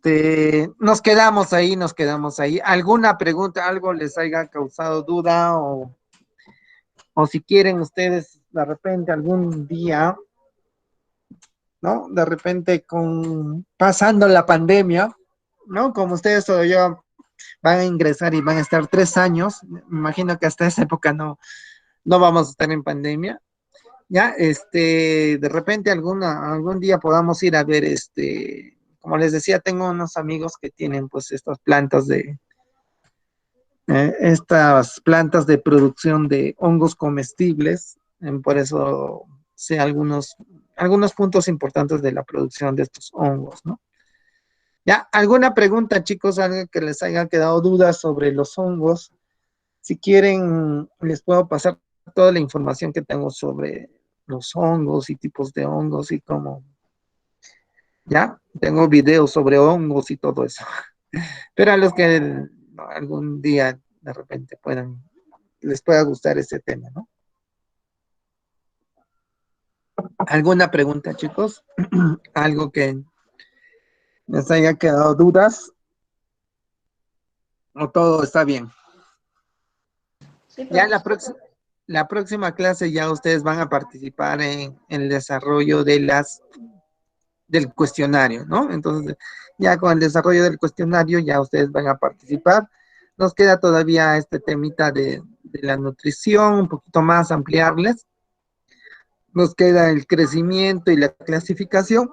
nos quedamos ahí. ¿Alguna pregunta, algo les haya causado duda o si quieren ustedes de repente algún día, ¿no? De repente pasando la pandemia, ¿no? Como ustedes todavía van a ingresar y van a estar 3 años, me imagino que hasta esa época no vamos a estar en pandemia, ya, de repente algún día podamos ir a ver, como les decía, tengo unos amigos que tienen pues estas plantas de producción de hongos comestibles, por eso sé algunos puntos importantes de la producción de estos hongos, ¿no? ¿Ya? ¿Alguna pregunta, chicos? ¿Algo que les haya quedado dudas sobre los hongos? Si quieren, les puedo pasar toda la información que tengo sobre los hongos y tipos de hongos y cómo, ¿ya? Tengo videos sobre hongos y todo eso. Pero a los que algún día de repente les pueda gustar este tema, ¿no? ¿Alguna pregunta, chicos? ¿Algo que les haya quedado dudas? ¿O todo está bien? Sí, Ya profesor. la próxima clase ya ustedes van a participar en el desarrollo de las del cuestionario, ¿no? Entonces, ya con el desarrollo del cuestionario, ya ustedes van a participar. Nos queda todavía este temita de la nutrición, un poquito más ampliarles. Nos queda el crecimiento y la clasificación,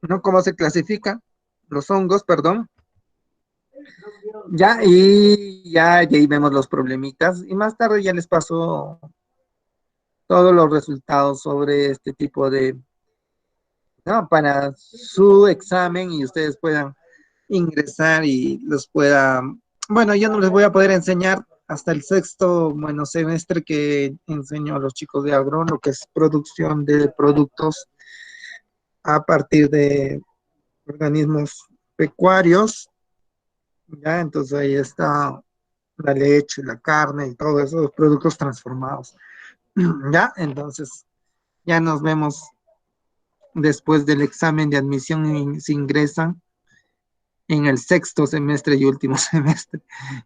¿no? ¿Cómo se clasifican los hongos, perdón? Ya, y ya ahí vemos los problemitas. Y más tarde ya les paso todos los resultados sobre este tipo de, ¿no? Para su examen y ustedes puedan ingresar y los pueda, bueno, yo no les voy a poder enseñar hasta el sexto, bueno, semestre que enseño a los chicos de agro, lo que es producción de productos a partir de organismos pecuarios, ya, entonces ahí está la leche, la carne y todos esos productos transformados, ya, entonces ya nos vemos después del examen de admisión y se ingresan en el sexto semestre y último semestre.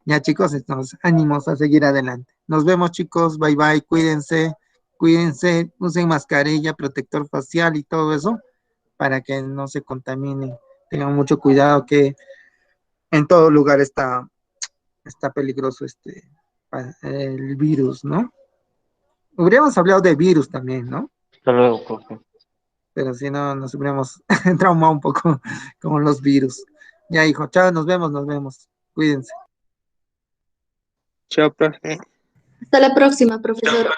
Ya chicos, entonces ánimos a seguir adelante. Nos vemos chicos, bye bye, cuídense, usen mascarilla, protector facial y todo eso para que no se contaminen. Tengan mucho cuidado que en todo lugar está peligroso el virus, ¿no? Hubiéramos hablado de virus también, ¿no? Hasta luego, profe. Pero si no, nos hubiéramos traumado un poco con los virus. Ya, hijo, chao, nos vemos. Cuídense. Chao, profe. Hasta la próxima, profesor.